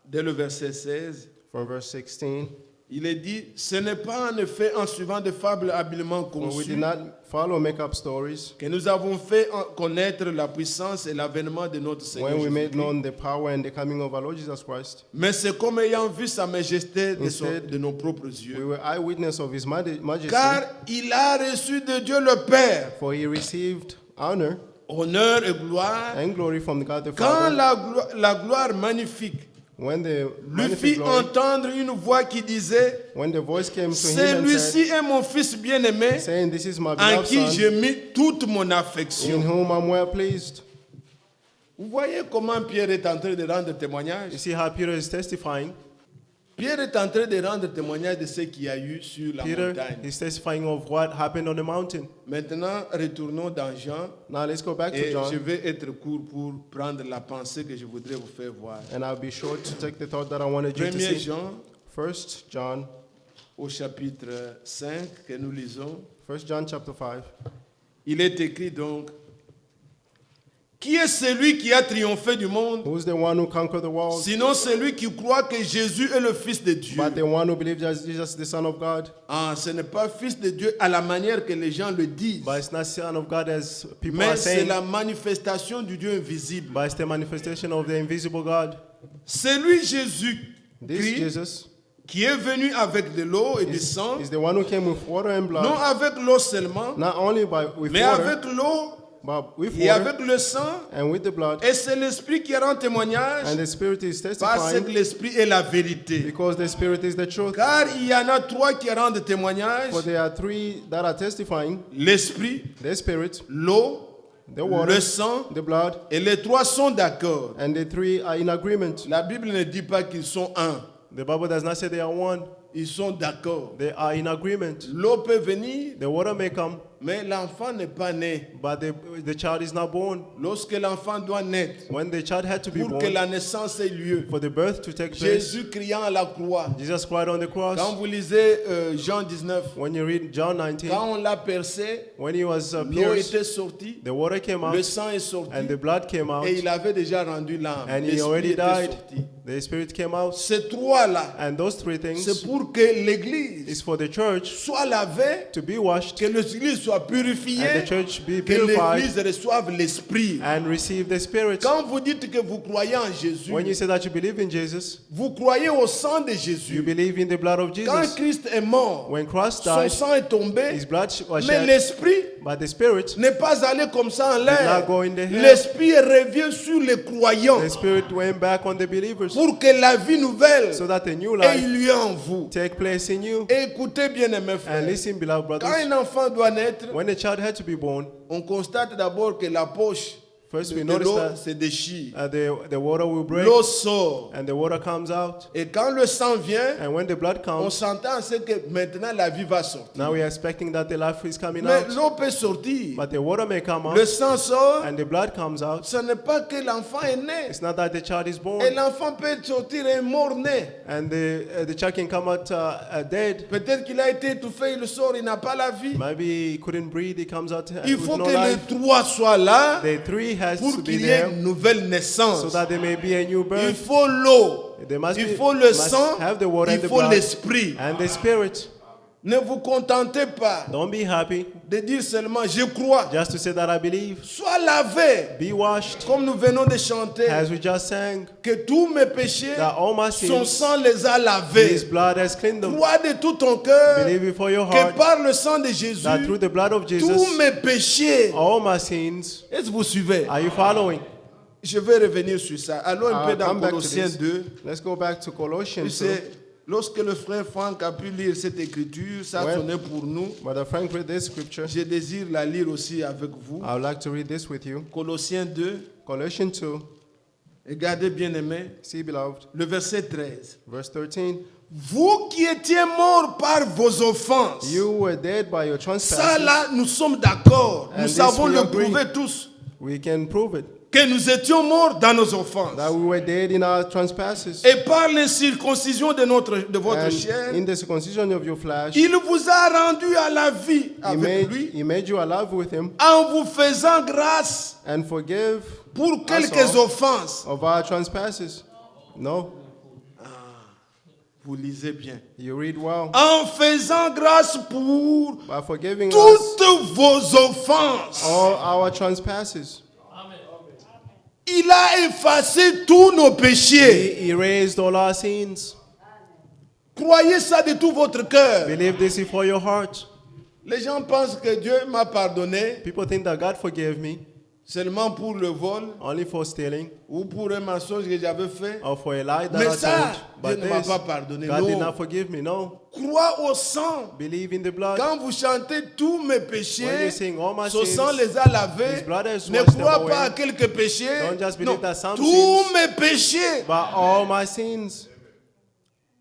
dès le verset 16. from verse 16. Il est dit, ce n'est pas en effet en suivant des fables habilement For we conçues did not follow make-up stories que nous avons fait connaître la puissance et l'avènement de notre Seigneur when we made Jésus-Christ. known the power and the coming of our Lord Jesus Christ. Mais c'est comme ayant vu sa majesté Instead, de nos propres We yeux. were eyewitness of his majesty, Car il a reçu de Dieu le Père for he received honor honneur et gloire and glory from God the quand Father la gloire magnifique when the lui magnifique fit glory, entendre une voix qui disait, when the voice came to him and said, celui-ci est mon fils bien-aimé saying, This is my en beloved qui son, j'ai mis toute mon in affection. whom I'm well pleased. Vous voyez comment Pierre est en train de rendre You témoignage? see how Peter is testifying. Pierre est en train de rendre témoignage de ce qu'il y a eu sur la Peter montagne. is testifying of what happened on the mountain. Maintenant, retournons dans Jean Now let's go back to et je John, vais être court pour prendre la pensée que je voudrais vous faire voir. and I'll be sure to take the thought that I wanted you to 1er see. Jean, 1 John, au chapitre 5 que nous lisons, 1 John chapter 5. il est écrit donc, Qui est celui qui a triomphé du monde? Who's the one who conquered the world? Sinon celui qui croit que Jésus est le Fils de Dieu. But the one who believes that Jesus is the Son of God. Ah, ce n'est pas Fils de Dieu à la manière que les gens le disent. But it's not Son of God as people are Mais c'est saying. la manifestation du Dieu invisible. But it's the manifestation of the invisible God. C'est lui Jésus This Christ Jesus qui est venu avec de l'eau et du is sang. the one who came with water and blood. Non avec l'eau seulement, Not only with mais water, avec l'eau but with et water avec le sang. and with the blood. Et c'est l'Esprit qui rend témoignage And the Spirit is parce testifying que l'Esprit est la vérité. because the Spirit is the truth. Car il y en a trois qui rendent témoignage. For there are three that are testifying: L'Esprit, the Spirit, l'eau, the water, le sang. the blood, Et les trois sont d'accord. and the three are in agreement. La Bible ne dit pas qu'ils sont un. The Bible does not say they are one. Ils sont d'accord. They are in agreement. L'eau peut venir, The water may come, mais l'enfant n'est pas né. but the child is not born. Lorsque l'enfant doit naître, When the child had to be pour que born, la naissance ait lieu, for the birth to take place, Jésus criant à la croix. Jesus cried on the Quand cross. vous lisez Jean 19, When you read John 19, quand on l'a percé, when he was l'eau pierced, était sortie, the water came le out, sang est sorti, and the blood came out, et il avait déjà rendu l'âme. and he L'esprit already était died. sorti. The Spirit came out. Ces trois-là, And those three c'est things pour que l'Église is for the church soit lavée, to be washed, que l'Église soit and purifiée, the church be que purified, l'Église reçoive l'Esprit. and receive the Spirit. Quand vous dites que vous croyez en Jésus, When you say that you believe in Jesus, vous croyez au sang de you Jésus. believe in the blood of Quand Jesus. Christ est mort, When Christ son died, sang est tombé, his blood was mais shed, l'Esprit but the Spirit, n'est pas allé comme ça en not l'air. go in the air. L'Esprit revient sur les croyants The Spirit went back on the believers pour que la vie nouvelle so that a new ait life lieu en vous. take place in you. Et écoutez bien, mes And frères, listen, beloved quand brothers, un enfant doit naître, when a child had to be born, on constate d'abord que la poche first we de notice l'eau that se déchire. the water will break L'eau sort. and the water comes out. Et quand le sang vient, And when the blood on comes, s'entend à ce que maintenant la vie va sortir. now we are expecting that the life is coming Mais out. l'eau peut sortir. But the water may come Le out sang sort. and the blood comes out. Ce n'est pas que l'enfant est né. It's not that the child is Et born l'enfant peut sortir un mort-né. and the child can come out dead. Peut-être qu'il a été étouffé, il sort, il n'a pas la vie. Maybe he couldn't breathe, he comes out Il with faut no que les life. trois soient là The three has pour to be qu'il y ait there une nouvelle so naissance. that there may be a new Il birth. faut l'eau, There must il be, faut le must sang, have the water il and the faut blood l'esprit. and the Spirit. Ne vous contentez pas Don't be happy de dire seulement je crois. just to say that I believe. Sois lavé, Be washed, comme nous venons de chanter, as we just sang, que tous mes péchés, that all my son sins, sang les a His lavés. blood has cleansed them. Crois de tout ton cœur Believe it for your que heart par le sang de Jésus, that through the blood of tous Jesus, mes péchés. all my sins, Est-ce que vous suivez? are you following? Je vais revenir sur ça. Allons un peu I'll dans come back to Colossiens this. 2. Let's go back to Tu Colossians 2. sais, lorsque le frère Franck a pu lire cette écriture, ça Ouais. sonnait pour nous. Brother Frank read this scripture. Je désire la lire aussi avec vous. I would like to read this with you. Colossiens 2. Colossians 2, Regardez bien aimé, see beloved, le verset 13. verse 13. Vous qui étiez morts par vos offenses. You were dead by your Ça trespasses. là, nous sommes d'accord. And Nous this savons we le agree. prouver tous. We can prove it. Que nous étions morts dans nos offenses. That we were dead in our trespasses. Et par les circoncisions de votre And chair, in the circumcision of your flesh, il vous a rendu à la vie avec lui he made you alive with him en vous faisant grâce and forgive pour quelques us all offenses. of our trespasses. No, Vous lisez bien. you read well. En faisant grâce pour By forgiving us toutes vos offenses. all our trespasses. Il a effacé tous nos péchés. He erased all our sins. Croyez ça de tout votre cœur. Believe this for your heart. Les gens pensent que Dieu m'a pardonné People think that God forgave me seulement pour le vol only for stealing ou pour un mensonge que j'avais fait. or for a lie that Mais I ça, told. Dieu But ne m'a this, pas pardonné. God did Non. not forgive me. No. Crois au sang. Believe in the blood. Quand vous chantez tous mes When péchés, you sing all my son sins, sang les a lavés. His blood has Ne washed them crois away. pas à quelques péchés. Don't just believe Non, that some tous sins, mes péchés. but all my sins.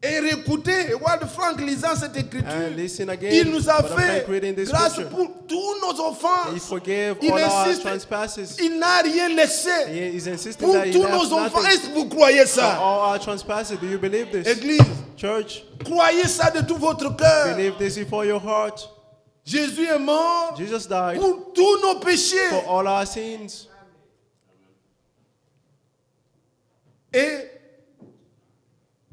Et écoutez, Ward Frank lisant cette écriture, And listen again. il nous a Brother fait Frank reading this grâce scripture. pour tous nos He offenses. forgave Il all our insiste, trespasses. il n'a rien laissé. He is insisting Pour that he tous left nos enfants, nothing est-ce que vous croyez for ça? all our trespasses. Do you believe this? Église, Church, croyez ça de tout votre cœur. believe this for your heart. Jésus est mort Jesus died pour tous nos péchés. for all our sins. Et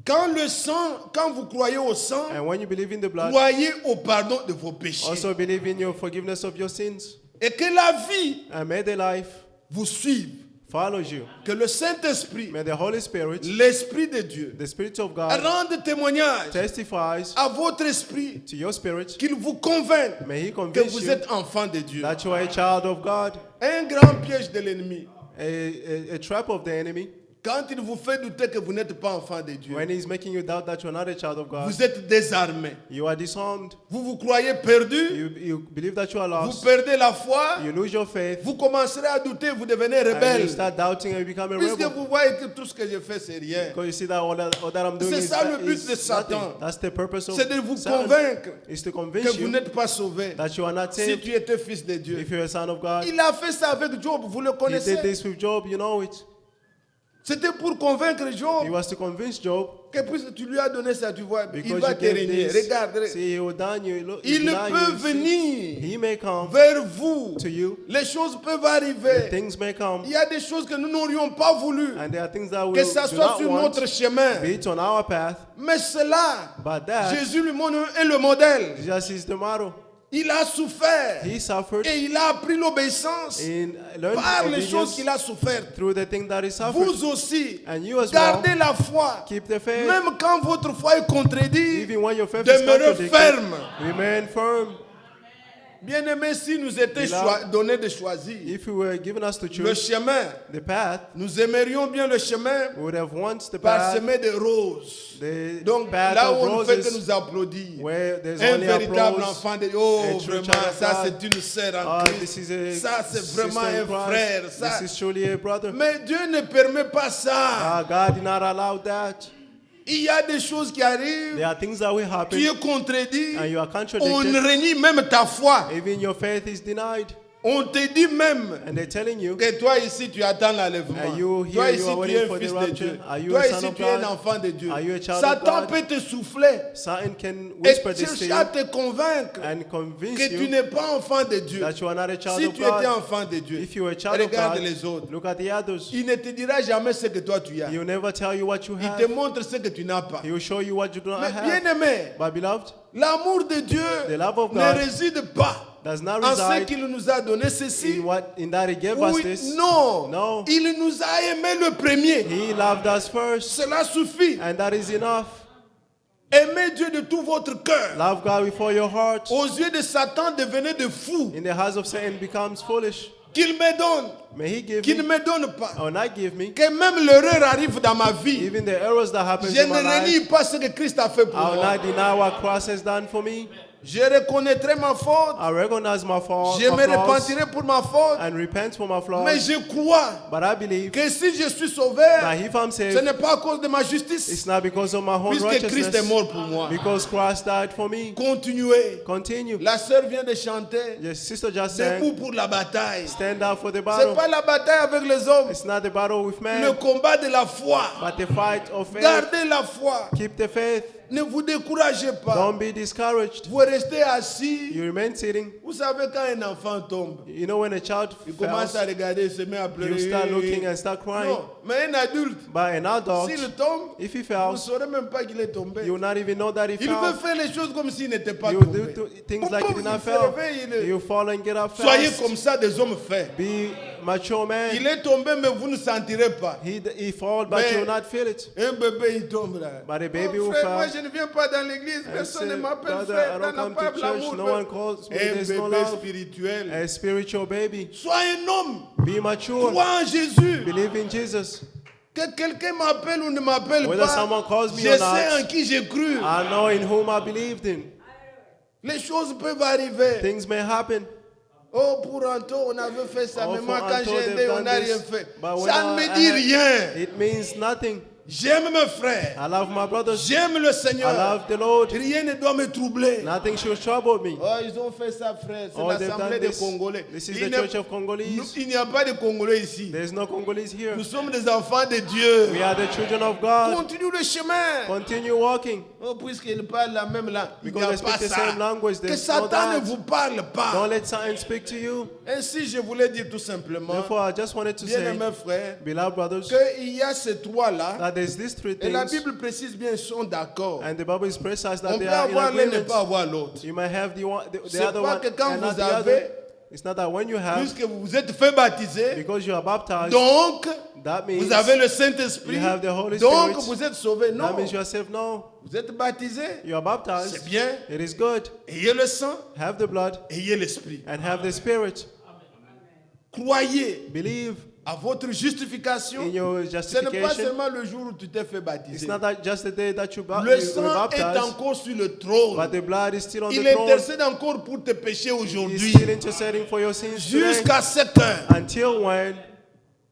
quand vous croyez au sang, And when you believe in the blood, croyez au pardon de vos péchés. also believe in your forgiveness of your sins. Et que la vie And may the life vous suive. follows you. Que le Saint-Esprit, May the Holy Spirit, l'Esprit de Dieu, the Spirit of God, rende témoignage testifies à votre esprit, to your spirit. qu'il vous convainc May He que convince vous you êtes enfant de Dieu. that you are a child of God. Un grand piège de l'ennemi. A trap of the enemy. Quand il vous fait douter que vous n'êtes pas enfant de Dieu, When He's making you doubt that you're not a child of God, vous êtes désarmé. you are disarmed. Vous vous croyez perdu, You believe that you are vous lost. perdez la foi, You lose your faith. vous commencerez à douter, vous devenez And you rebelle. start doubting and you become a Puisque rebel. vous voyez que tout ce que je fais, c'est rien. Because you see that all that I'm doing C'est is, ça le but is de Satan. nothing. That's the purpose of C'est de vous Satan. convaincre Is to que convince vous you n'êtes pas sauvé. that you are not Si saved tu étais fils de Dieu. if you're a son of God. Il a fait ça avec Job, vous le He did connaissez. this with Job, you know it. C'était pour convaincre He Job was to convince Job que puisque tu lui as donné ça, tu vois, il because va you te gave régner. this. Regarde, See, he will done you. Look, il deny peut you. See, venir he may come vers vous. to you. Les choses peuvent arriver. Things may come. Il y a des choses que nous n'aurions pas voulu And there are things that we que ça do soit not sur want, notre chemin. be it on our path. Mais cela, But that, Jésus lui-même est le modèle. Jesus is the model. Il a souffert He suffered et il a appris l'obéissance in learned par les choses obedience qu'il a souffert. through the thing that he suffered. Vous aussi, And you as well, gardez la foi. keep the faith. Même quand votre foi est contredite, Even when your faith is demeurez contradicted, ferme. remain firm. Bien-aimés, si nous était Beloved, donné de choisir If you were given us to le choose chemin, the path, nous aimerions bien le chemin we would have wanted the path, parsemé de roses. the Donc path là of où on ne fait que roses, nous applaudir. where there's Un only véritable applause. enfant de Dieu. Oh, a true vraiment, child of ça God. c'est une sœur en Ah, Christ. this is a Ça c'est vraiment sister in un Christ. frère. Ça. This is truly a brother. Mais Dieu ne permet pas ça. Ah, God did not allow that. Il y a des choses qui arrivent. There are things that will happen, Tu es contredit. and you are On contradicted. renie même ta foi. Even your faith is denied. On te dit même And they're telling you, que toi ici tu attends l'enlèvement. Are you here, Toi you ici are tu waiting es un for the fils de rapture? Dieu. Are you Toi a ici son of tu es un God? enfant de Dieu. Are you a child of Satan God? peut te souffler Satan can et whisper this to chercher you à te convaincre and convince que tu you n'es pas enfant de Dieu. that you are not a child Si of tu étais God. enfant de Dieu, If you are a child of regarde God, les autres. look at the others. Il ne te dira jamais ce que toi tu as. He will never tell you what you Il te have. montre ce que tu n'as pas. He will show you what you do not Mais have. bien aimé, But beloved, l'amour de Dieu The love of ne God réside pas does not en ce reside qu'il nous a donné ceci. in that He gave us Oui, this. non. No. Il nous a aimé le premier. He loved us first, Cela suffit. and that is enough. Aimez Dieu de tout votre cœur. Love God with all your heart. Aux yeux de Satan, devenez de fous. In the hands of Satan becomes foolish. Qu'il me donne, May He give qu'il ne me, me donne pas. or not give me, Que même l'erreur arrive dans ma vie. even the errors that happen Je in my ne life. renie pas ce que Christ a fait pour I will moi. not deny what Christ has done for me. Je reconnaîtrai ma faute. I recognize my fault, Je my me flaws, repentirai pour ma faute. and repent for my Mais flaws. je crois But I believe que si je suis sauvé, that if I'm ce saved, n'est pas à cause de ma justice, it's not because of my own puisque Christ est righteousness, mort pour moi. because Christ died for me. Continuez. Continue. La sœur vient de chanter. Your sister just Debout sang, pour la bataille. stand up for the Ce n'est battle. pas la bataille avec les hommes. It's not the battle with Le man, combat de la foi. but the fight of faith. Gardez la foi. Keep the faith. Ne vous découragez pas. Don't be discouraged. Vous restez assis. You remain sitting. Vous savez quand un enfant tombe, You know when a child il commence à falls, regarder, il se met à pleurer. you start looking and start crying. Non, mais un adulte, But an adult, s'il tombe, if he vous ne falls, saurez même pas qu'il est tombé. you will not even know that he Il veut fell. faire les choses comme s'il n'était pas You tombé. do things Pourquoi like he vous did not il se fall. réveille, You fall and get up Soyez fast. comme ça des hommes faits. Be mature man. Il est tombé, mais vous ne sentirez pas. He fall, but Mais- you will not feel it. Un bébé, il tombe là. But a baby Oh, will frère, fall. moi je ne viens pas dans l'église, And personne ne say, m'appelle brother, frère, I dans don't la come pas to church. l'amour. No one calls me. Un There's no bébé love. spirituel. A spiritual baby. Sois un homme. Be mature. Crois en Jésus. Believe in Jesus. Que quelqu'un m'appelle ou ne m'appelle Whether pas, someone calls me je or sais not, en qui j'ai cru. I know in whom I believed in. Les choses peuvent arriver. Things may happen. Oh, pour Anto, on avait fait ça, Oh, mais moi, for quand Anto, j'ai they've aidé, on done n'a this. rien fait. But when Ça ne me I dit had- rien. It means nothing. J'aime mes frères. I love my brothers. J'aime le I Seigneur. love the Lord. Rien ne doit me troubler. Nothing should trouble me. Oh, ils ont fait ça, frère. C'est Oh, they've l'assemblée done des this. Congolais. This is Il the n'est- church of Congolese. il n'y a pas de Congolais ici. There's no Congolese here. Nous sommes des enfants de Dieu. We are the children of God. Continue le chemin. Continue walking. Oh, puisqu'ils parlent la même langue. Il n'y Because a they pas speak the ça. same language. Que There's no Satan ne that. vous parle pas. Don't let Satan speak to you. Ainsi, je voulais dire tout simplement, Therefore, I just wanted to say, bien-aimés frères, beloved brothers, qu'il y a ces trois-là. that there's these three Et la things, Bible précise bien, ils sont d'accord. and the Bible is precise that On they peut are in avoir l'un, ne agreement. pas avoir l'autre. You might have the C'est other pas one que quand and not vous the avez, other. It's not that when you have, puisque vous vous êtes fait baptiser, because you are baptized, donc that means vous avez le Saint-Esprit, you have the Holy donc Spirit. vous êtes sauvé. that Non, means you are saved. No, vous êtes baptisé, you are baptized. c'est bien. It is good. Ayez le sang, Have the blood ayez l'Esprit. and have the Spirit. Croyez Believe à votre justification. in your Ce n'est pas justification. seulement le jour où tu t'es fait It's baptiser. not that just the day that you Le were sang est baptized, encore sur le trône. but the blood is still on Il the throne. intercède encore pour tes péchés He's aujourd'hui. still interceding for your sins today. Jusqu'à cette heure, Until when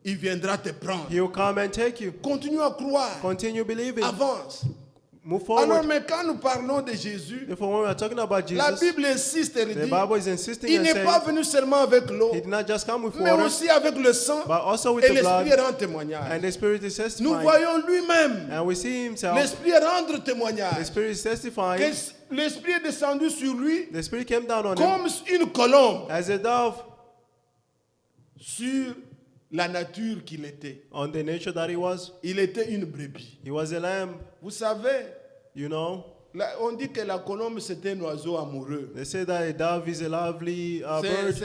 il viendra te prendre. He will come and take you. Continue à croire. Continue believing. Avance. Move Alors, forward. mais quand nous parlons de Jésus, Therefore, when we are talking about la Jesus, Bible insiste et the dit, Bible is insisting il and n'est pas saying venu seulement avec l'eau, He did not just come with mais water, aussi avec le sang, but also with et the l'Esprit blood, rend témoignage. and the Spirit is Nous testifying. voyons lui-même, And we see Himself. l'Esprit rendre The témoignage. Spirit is testifying. Que l'Esprit est descendu sur lui The Spirit came down on Him comme une colombe as a dove sur la nature qu'il était. on the nature that He was. Il était une brebis. He was a lamb, Vous savez, you know. on dit que la colombe c'était un oiseau amoureux. They say that a dove is a lovely bird.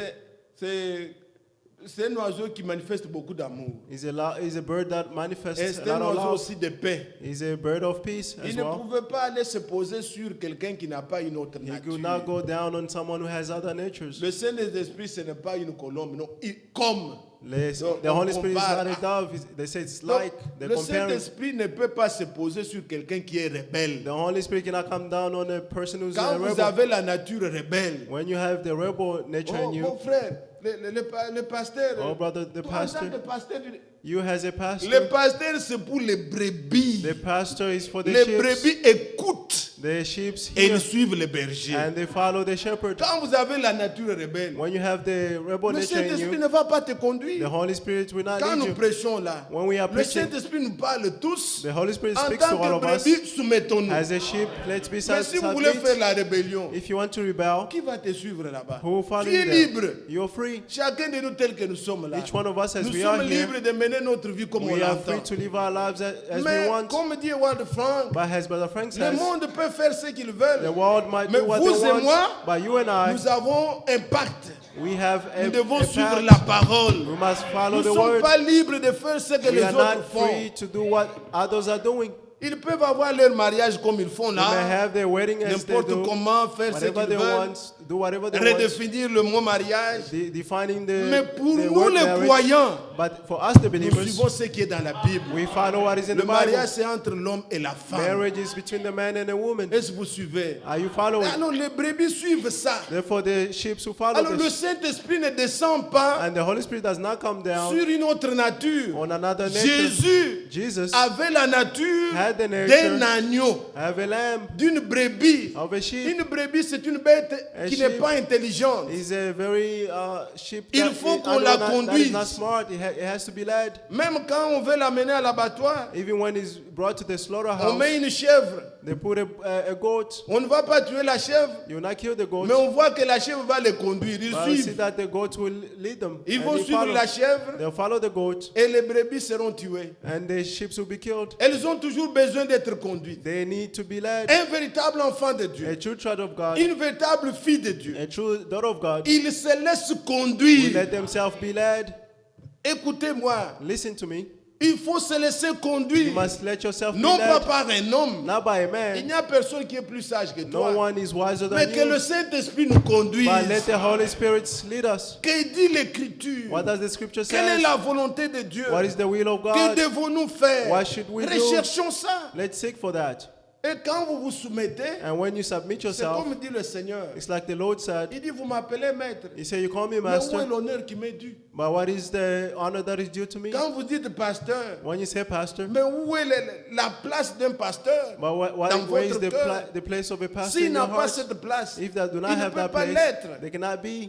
C'est un oiseau qui manifeste beaucoup d'amour. He's a bird that Et manifests c'est a un lot of oiseau love. aussi de paix. He's a bird of peace Il as ne well. pouvait pas aller se poser sur quelqu'un qui n'a pas une autre He nature. could not go down on someone who has other natures. Le Saint-Esprit, ce n'est pas une colombe, non. Comme. Donc, The on Holy Spirit is compare. not a dove. They say it's Donc, like they're le comparing. Saint-Esprit ne peut pas se poser sur quelqu'un qui est rebelle. The Holy Spirit cannot come down on a person who's Quand a vous rebel. avez la nature rebelle, When you have the rebel nature oh, in you, mon frère, le pasteur, oh brother, the toi, en tant pastor, que pasteur, you as a le pastor, pasteur c'est pour les brebis. the pastor is for the Les sheep. brebis écoutent The sheep et hear ils suivent les bergers. and they follow the shepherd. Quand vous avez la nature rebelle, When you have the rebel le nature in Saint-Esprit you, ne va pas te the conduire. Holy Spirit will not Quand lead nous you. prêchons là, When we are le preaching, Saint-Esprit nous parle tous. the Holy Spirit En speaks to tant all que of us. brebis, soumettons-nous. As a sheep, let's be Mais si vous voulez faire submit. la rébellion, If you want to rebel, qui va te suivre là-bas? who will follow Tu you es there? libre. You're free. Chacun de nous tel que nous sommes là. Each one of us as Nous we are sommes here, libres de mener notre vie comme on we are l'entend. free to live our lives as Mais we want. comme dit Ward Frank, But as Brother Frank le says, monde peut faire ce qu'il the veut. world might Mais do what vous they et want, moi, but you and I, nous avons un pacte. we have Nous devons a suivre path. la parole. We must follow Nous the ne sommes word. pas libres de faire ce que We les are autres not font. free to do what others are doing. Ils peuvent avoir leur mariage comme ils font They may là. have their wedding as they N'importe do, comment faire ce whatever qu'ils they veulent. want, do whatever they want, Redéfinir le mot mariage. defining Mais the pour nous word les marriage. croyants, But for us the nous believers, suivons ce qui est dans la Bible. we follow what is in Le the mariage, Bible. c'est entre l'homme et la femme. Marriage is between the man and the woman. Est-ce que vous suivez? Are you following? Alors les brebis suivent ça. Therefore, the sheep who follow Alors le this, Saint-Esprit ne descend pas and the Holy Spirit does not come down sur une autre nature. on another nature. Jésus Jesus avait la nature had the nature d'un agneau, have a lamb d'une brebis. of a sheep. Une brebis, c'est une bête A qui n'est sheep pas intelligente. Is a very sheep. Il that faut is- qu'on la that is conduise. not smart. It has to be led. Même quand on veut l'amener à l'abattoir, Even when it's brought to the on slaughterhouse, met une chèvre. they put a goat. On ne va pas tuer la chèvre, You will not kill the goat, mais on voit que la chèvre va les conduire. Ils but you see suivent. that the goat will lead them. Ils and vont they suivre follow. la chèvre They'll follow the goat, et les brebis seront tuées. and the sheep will be killed. Elles ont toujours besoin d'être conduites. They need to be led. Un véritable enfant de Dieu, A true child of God, une véritable fille de Dieu, a true daughter of God, ils se laissent will conduire. let themselves be led. Écoutez-moi, Listen to me. il faut se laisser You conduire. must let yourself be Non pas led, par un homme. not by a Il man. n'y a personne qui est plus sage que No toi. one is wiser Mais than que le you. Saint-Esprit nous conduise. But let the Holy Spirit lead us. Que dit l'Écriture? What does the scripture Quelle est say? la volonté de Dieu? What is the will of Que God? devons-nous faire? What should we do? Recherchons ça. Let's seek for that. Et quand vous vous soumettez, And when you submit c'est yourself, comme dit le Seigneur. it's like the Lord said. Il dit, vous m'appelez maître. He said, you call me Mais où est master, l'honneur qui m'est dû? but what is the honor that is due to me? Quand vous dites pasteur, When you say pastor, mais où est la place d'un pasteur but dans where is votre the, cœur? the place of a pastor S'il in n'a your pas heart? cette place, If they do il not ne have peut that pas place, l'être. they cannot be.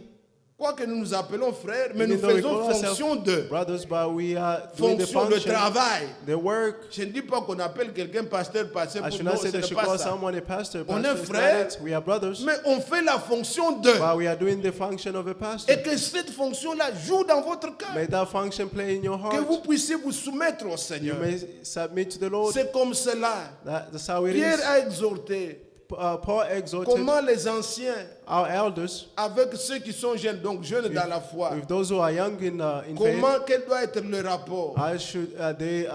Quoique nous nous appelons frères, mais Even nous though we faisons call ourselves fonction de brothers, but we are doing the fonction, de function, travail. the work. Je ne dis pas qu'on appelle quelqu'un pasteur, pasteur I pour should nous, not say ce they n'est should pas call ça. someone a pastor. On Pastor est is not frères, it. We are brothers, Mais on fait la fonction de. but we are doing the function of a pastor. Et que cette fonction-là joue dans votre cœur. May that function play in your Que heart. vous puissiez vous soumettre au You Seigneur. may submit to the Lord. C'est comme cela. That's how it Pierre is. a exhorté Paul exhorted comment les anciens, our elders, avec ceux qui sont jeunes, donc jeunes dans la foi, with those who are young in faith, comment, quel doit être le rapport? how should their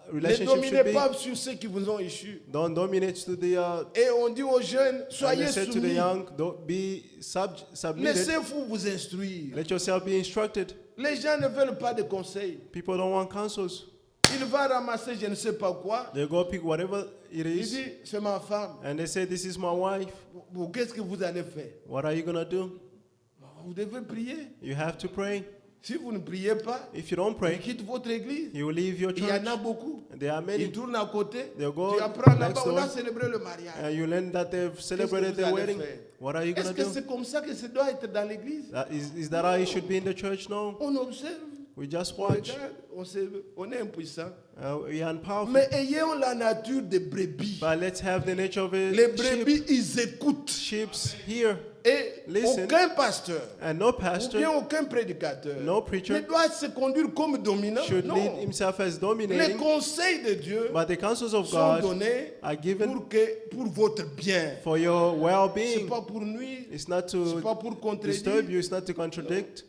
Ne relationship dominez should be. pas sur ceux qui vous ont échus. Don't dominate to the Et on dit aux jeunes, and soyez they said to the soumis. young, don't be submitted. Laissez-vous vous instruire. Let yourself be instructed. Les gens ne veulent pas de conseils. People don't want counsels. Il va ramasser je ne sais pas quoi. They go pick whatever it Il is, dit, c'est ma femme. and they say, this is my wife. Qu'est-ce que vous allez faire? What are you going to do? Vous devez prier. You have to pray. Si vous ne priez pas, If you don't pray, quitte votre église. you will leave your Il y en a church. beaucoup. There are Ils many. tournent à côté. They'll go Tu apprends next là-bas, on a door. célébré le mariage. And you learn that they've celebrated vous their allez wedding. faire? What are you going Est-ce to que do? c'est comme ça que ça doit être dans l'église? Is that how you should be in the church? No. On observe, We just on watch. regarde, on est impuissant. We are unpowerful. Mais ayons la nature des brebis. But let's have the nature of a Les sheep. brebis, ils écoutent. Sheeps here. Et Listen. aucun pasteur, And no ou bien pastor aucun prédicateur, No preacher ne doit se conduire comme dominant. should Non. lead himself as Les dominating. conseils de Dieu But the counsels of sont God donnés are given pour votre bien. for your Ce n'est well-being. pas pour nuire, It's not ce n'est to pas pour contredire. disturb you. It's not to contradict.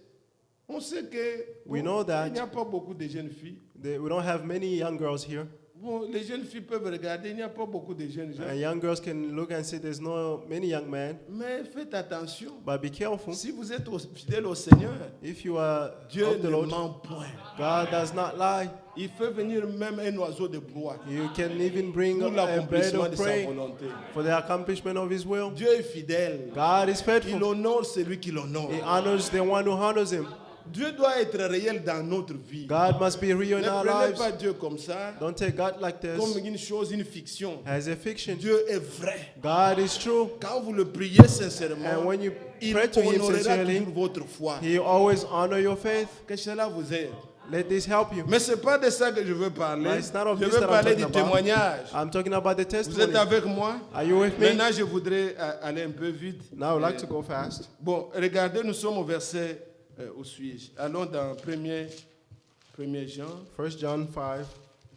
On sait que We know that. il n'y a pas beaucoup de jeunes filles. We don't have many young girls here. Bon, les jeunes filles peuvent regarder, il n'y a pas beaucoup de jeunes gens. And young girls can look and say there's no many young men. Mais faites attention. But be careful. Si vous êtes fidèle au Seigneur, If you are Dieu of the ne Lord, ment point. God does not lie. Il fait venir même un oiseau de proie You can even bring pour a bird l'accomplissement of de sa prey volonté. for the accomplishment of His will. Dieu est fidèle. God is Il faithful. honore celui qui l'honore. He honors the one who honors Him. Dieu doit être réel dans notre vie. God must be real in Ne our prenez lives. pas Dieu comme ça, Don't take God like comme this une chose, une fiction. as a fiction. Dieu est vrai. God is true. Quand vous le priez And sincèrement, when you il pray to Him honorera sincerely, toujours votre foi. He always honor your faith. Que cela vous aide. Let this help you. Mais ce n'est pas de ça que je veux parler. But it's not of Je this veux that I'm parler du talking about. témoignage. I'm talking about the Vous testimony. êtes avec moi? Are you with me? Maintenant, je voudrais aller un peu vite. Now I would like to go fast. Bon, regardez, nous sommes au verset, où suis-je? Allons dans 1er Jean, 1 John 5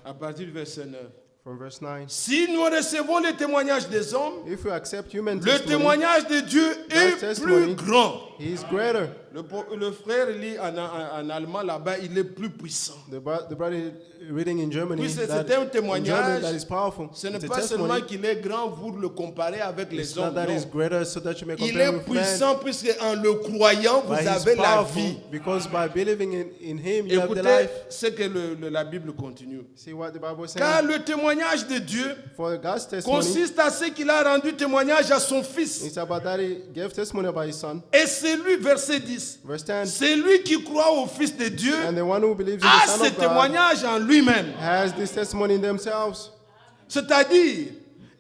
à partir du verset 9. from verse 9. Si nous recevons le témoignage des hommes, If we accept human le testimony, témoignage de Dieu est God's testimony, plus grand. He is greater. Le frère lit en allemand là-bas, il est plus puissant. The brother reading in Germany, Oui, c'est that, un in témoignage. German, that is powerful. Ce n'est It's a pas seulement testimony. qu'il est grand pour le comparer avec les It's not hommes. that non. he's greater so that you may Il compare est with man. puissant puisque en le croyant, vous But he's avez la powerful vie. because by believing in Him, you have the Écoutez life. ce que la Bible continue. See what the Bible is Car saying? le témoignage de Dieu For God's testimony, consiste à ce qu'il a rendu témoignage à son Fils. it's about that He gave testimony about His Son. Et c'est lui, verset 10, Verse 10. c'est lui qui croit au Fils de Dieu And the one who believes in a the Son ce of God témoignage en lui-même. has this testimony in themselves. C'est-à-dire,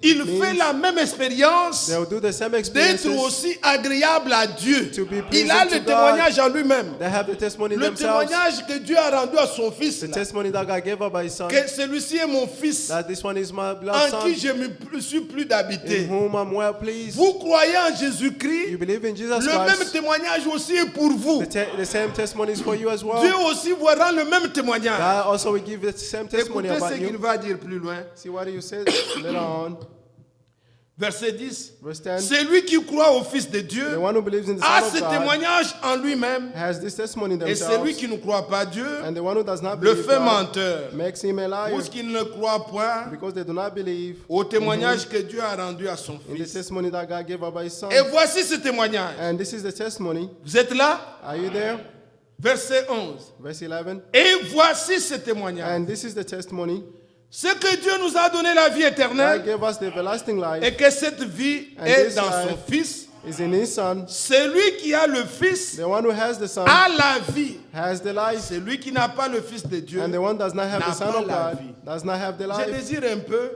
il fait la même expérience They will do the same d'être experiences. aussi agréable à Dieu. To be Il pleasing a to le God. témoignage en lui-même. They have the testimony in Le themselves. témoignage que Dieu a rendu à son Fils. The là, testimony that God gave up by His Son. que celui-ci est mon Fils, That this one is my beloved en Son, qui je me suis plus d'habiter. in whom I'm well pleased. Vous croyez en You Jésus-Christ, believe in Jesus le même Christ. témoignage aussi est pour vous. The same testimony is for you as Dieu well. aussi vous rend le même témoignage. God also will give the same testimony Écoutez ce about qu'il you. va dire plus loin. See what you said later on. Verset 10. Verse 10. Celui qui croit au Fils de The Dieu one who believes in the a Son ce of God témoignage en lui-même. has this testimony in Et celui themselves. qui ne croit pas Dieu And the one who does not le believe fait God menteur. makes him a liar Parce qu'il ne croit point because they do not believe au témoignage que Dieu a rendu à son in the Fils. testimony that God gave up by His Son. Et voici ce témoignage. And this is the testimony. Vous êtes là? Are you there? Verset 11. Verse 11. Et voici ce témoignage. And this is the testimony. C'est que Dieu nous a donné la vie God éternelle gave us the everlasting life. et que cette vie And est this dans son life Fils. is in His Son. Celui qui a le Fils The one who has the Son a la vie. has the life. Celui qui n'a pas le Fils de Dieu And the one does not have n'a the Son pas of la God vie. does not have the Je life. désire un peu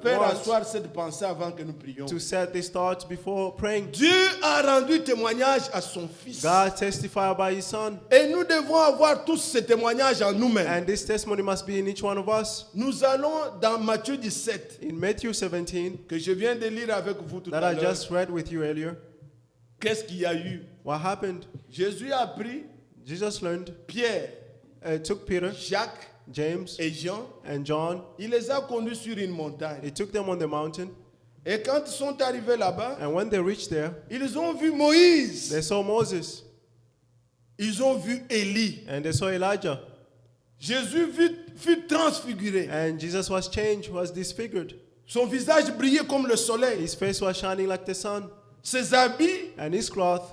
faire Want asseoir cette pensée avant que nous prions. to set these thoughts before praying. Dieu a rendu témoignage à son Fils. God testified by His Son. Et nous devons avoir tous ces témoignages en nous-mêmes. And this testimony must be in each one of us. Nous allons dans Matthieu 17, In Matthew 17, que je viens de lire avec vous tout that à I l'heure. just read with you earlier, Qu'est-ce qu'il y a eu? what happened? Jésus a pris Jesus learned, Pierre, took Peter, Jacques James, et Jean. and John. Il les a conduits sur une montagne. He took them on the mountain. Et quand ils sont arrivés là-bas, And when they reached there, ils ont vu Moïse. they saw Moses Ils ont vu Élie. and they saw Elijah. Jésus fut transfiguré. And Jesus was changed, was disfigured. Son visage brillait comme le soleil. His face was shining like the sun. Ses habits And his cloth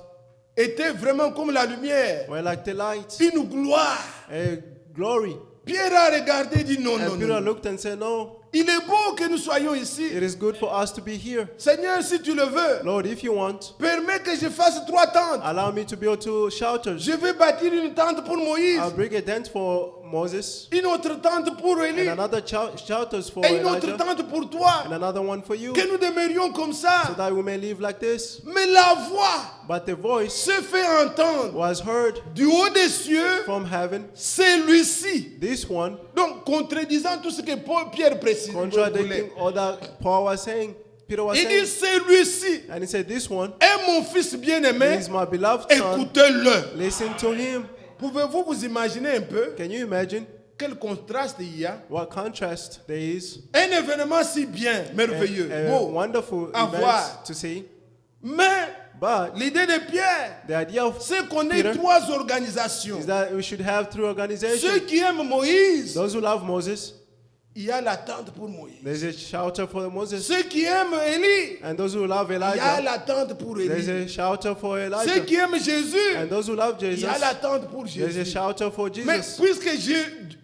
étaient vraiment comme la lumière. were like the light, Une gloire. a glory. Pierre a regardé et dit non, non, And Peter non. looked and said, no, Il est beau que nous soyons ici. it is good for us to be here. Seigneur, si tu le veux, Lord, if you want, permets que je fasse 3 tentes. allow me to build 2 shelters. Je vais bâtir une tente pour Moïse, I'll bring a tent for Moses, une autre tente pour and Élie, another shelters for et une autre Elijah, tente pour toi. and another one for you, Que nous demeurions comme so ça. that we may live like this. Mais la voix But the voice se fait entendre was heard du haut des cieux, from heaven, celui-ci. this one, Donc, contredisant tout ce que Pierre précise. contradicting all that Paul was saying, Peter was Il dit saying. celui-ci And he said, this one est mon fils bien-aimé, is my beloved son. écoutez-le. Listen to him. Pouvez-vous vous imaginer un peu Can you imagine quel contraste il y a? what contrast there is? Un événement si bien, merveilleux, A beau, wonderful à event voir. to see. Mais But l'idée de Pierre, the idea of c'est qu'on ait Peter 3 organisations. is that we should have 3 Ceux organizations. qui aiment Moïse, Those who love Moses, il y a l'attente pour Moïse. there's a shelter for Moses. Ceux qui aiment Élie, And those who love il y a Elijah, l'attente pour there's Élie. a shelter for Ceux Elijah. qui aiment Jésus, And those who love il y Jesus, a l'attente pour there's a Jésus. shelter for Mais Jesus. puisque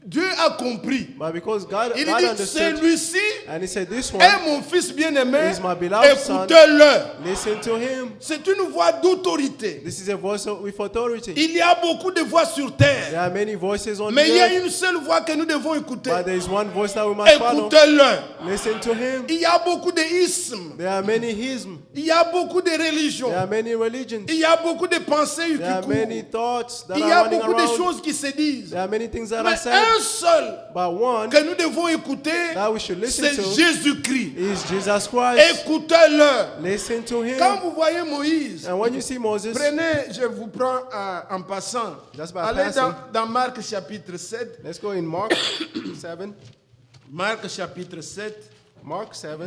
Dieu a compris, But because God il dit understood, celui-ci and he said, this est one, mon fils bien-aimé, is my beloved son. écoutez-le. listen to him. C'est une voix d'autorité. This is a voice with authority. Il y a beaucoup de voix sur terre, There are many voices on mais il y the a earth, une seule voix que nous devons écouter. but there is one voice that we must follow. Écoutez-le. Listen to him. Il y a beaucoup de ismes, There are many isms. il y a beaucoup de religions, There are many religions. il y a beaucoup de pensées qui There are many courent, thoughts that il y are a running beaucoup de around. choses qui se disent. There are many things that Mais are said. un seul But one que nous devons écouter, that we should listen c'est to Jésus-Christ. is Jesus Christ. Écoutez-le. Listen to Quand him. vous voyez Moïse, And when you see Moses, prenez, je vous prends en passant. Just by Allez passing. dans Marc chapitre 7. let's go in Mark 7. Marc chapitre 7. Mark 7.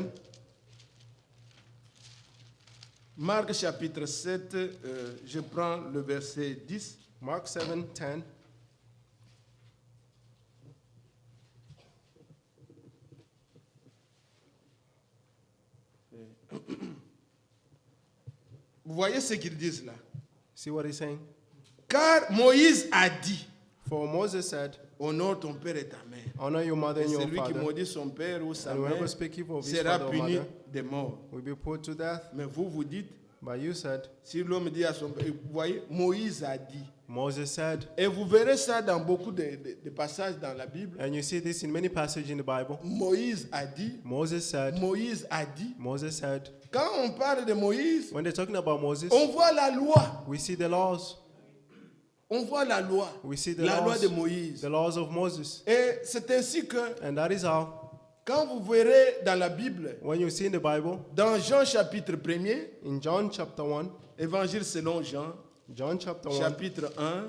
Marc chapitre 7, je prends le verset 10. Mark 7, 10. Vous voyez ce qu'ils disent là? See what he's saying? Car Moïse a dit, For Moses said, honore ton père et ta mère. honor your mother Et and your celui qui father, maudit son père ou sa and whoever mère speak evil of his sera father or puni mother de mort. will be put to death. Mais vous dites, But you said, si l'homme dit à son père, vous voyez, Moïse a dit. Moses said, Et vous verrez ça dans beaucoup de passages dans la Bible. and you see this in many passages in the Bible. Moïse a dit, Moses said, Moïse a dit. Moses said. Quand on parle de Moïse, When they're talking about Moses, on voit la loi. we see the laws. On voit la loi. We see the La loi laws, de Moïse. the laws of Moses. Et c'est ainsi que And that is how, quand vous verrez dans la Bible, when you see in the Bible, dans Jean chapitre 1er, in John chapter 1, Évangile selon Jean, John chapter 1, chapitre 1,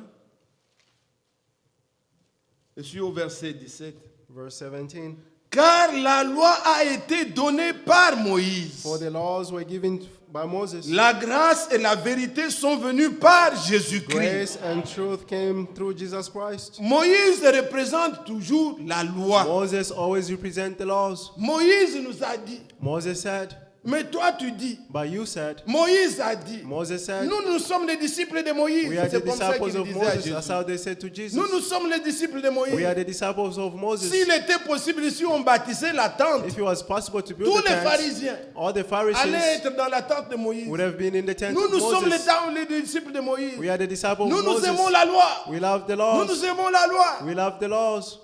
je suis au verset 17. verse 17. Car la loi a été donnée par Moïse. For the laws were given by Moses. La grâce et la vérité sont venues par Jésus-Christ. Grace and truth came through Jesus Christ. Moïse représente toujours la loi. Moses always represents the laws. Moïse nous a dit, Moses said, Mais toi, tu dis, But you said, Moïse a dit, Moses said, nous sommes les disciples de Moïse. we are the C'est comme ça disciples qu'il of disait à Moses. Jésus. That's how they said to Jesus. Nous sommes les disciples de Moïse. We are the disciples of Moses. S'il était possible, si on bâtissait la tente, If it was possible to build tous the les tents, pharisiens all the allaient Pharisees être dans la tente de Moïse. would have been in the tent Nous, of nous sommes Moses. les disciples de Moïse. We are the disciples Nous, of nous aimons Moses. la loi. We love the Nous, laws. nous aimons la loi. We love the laws.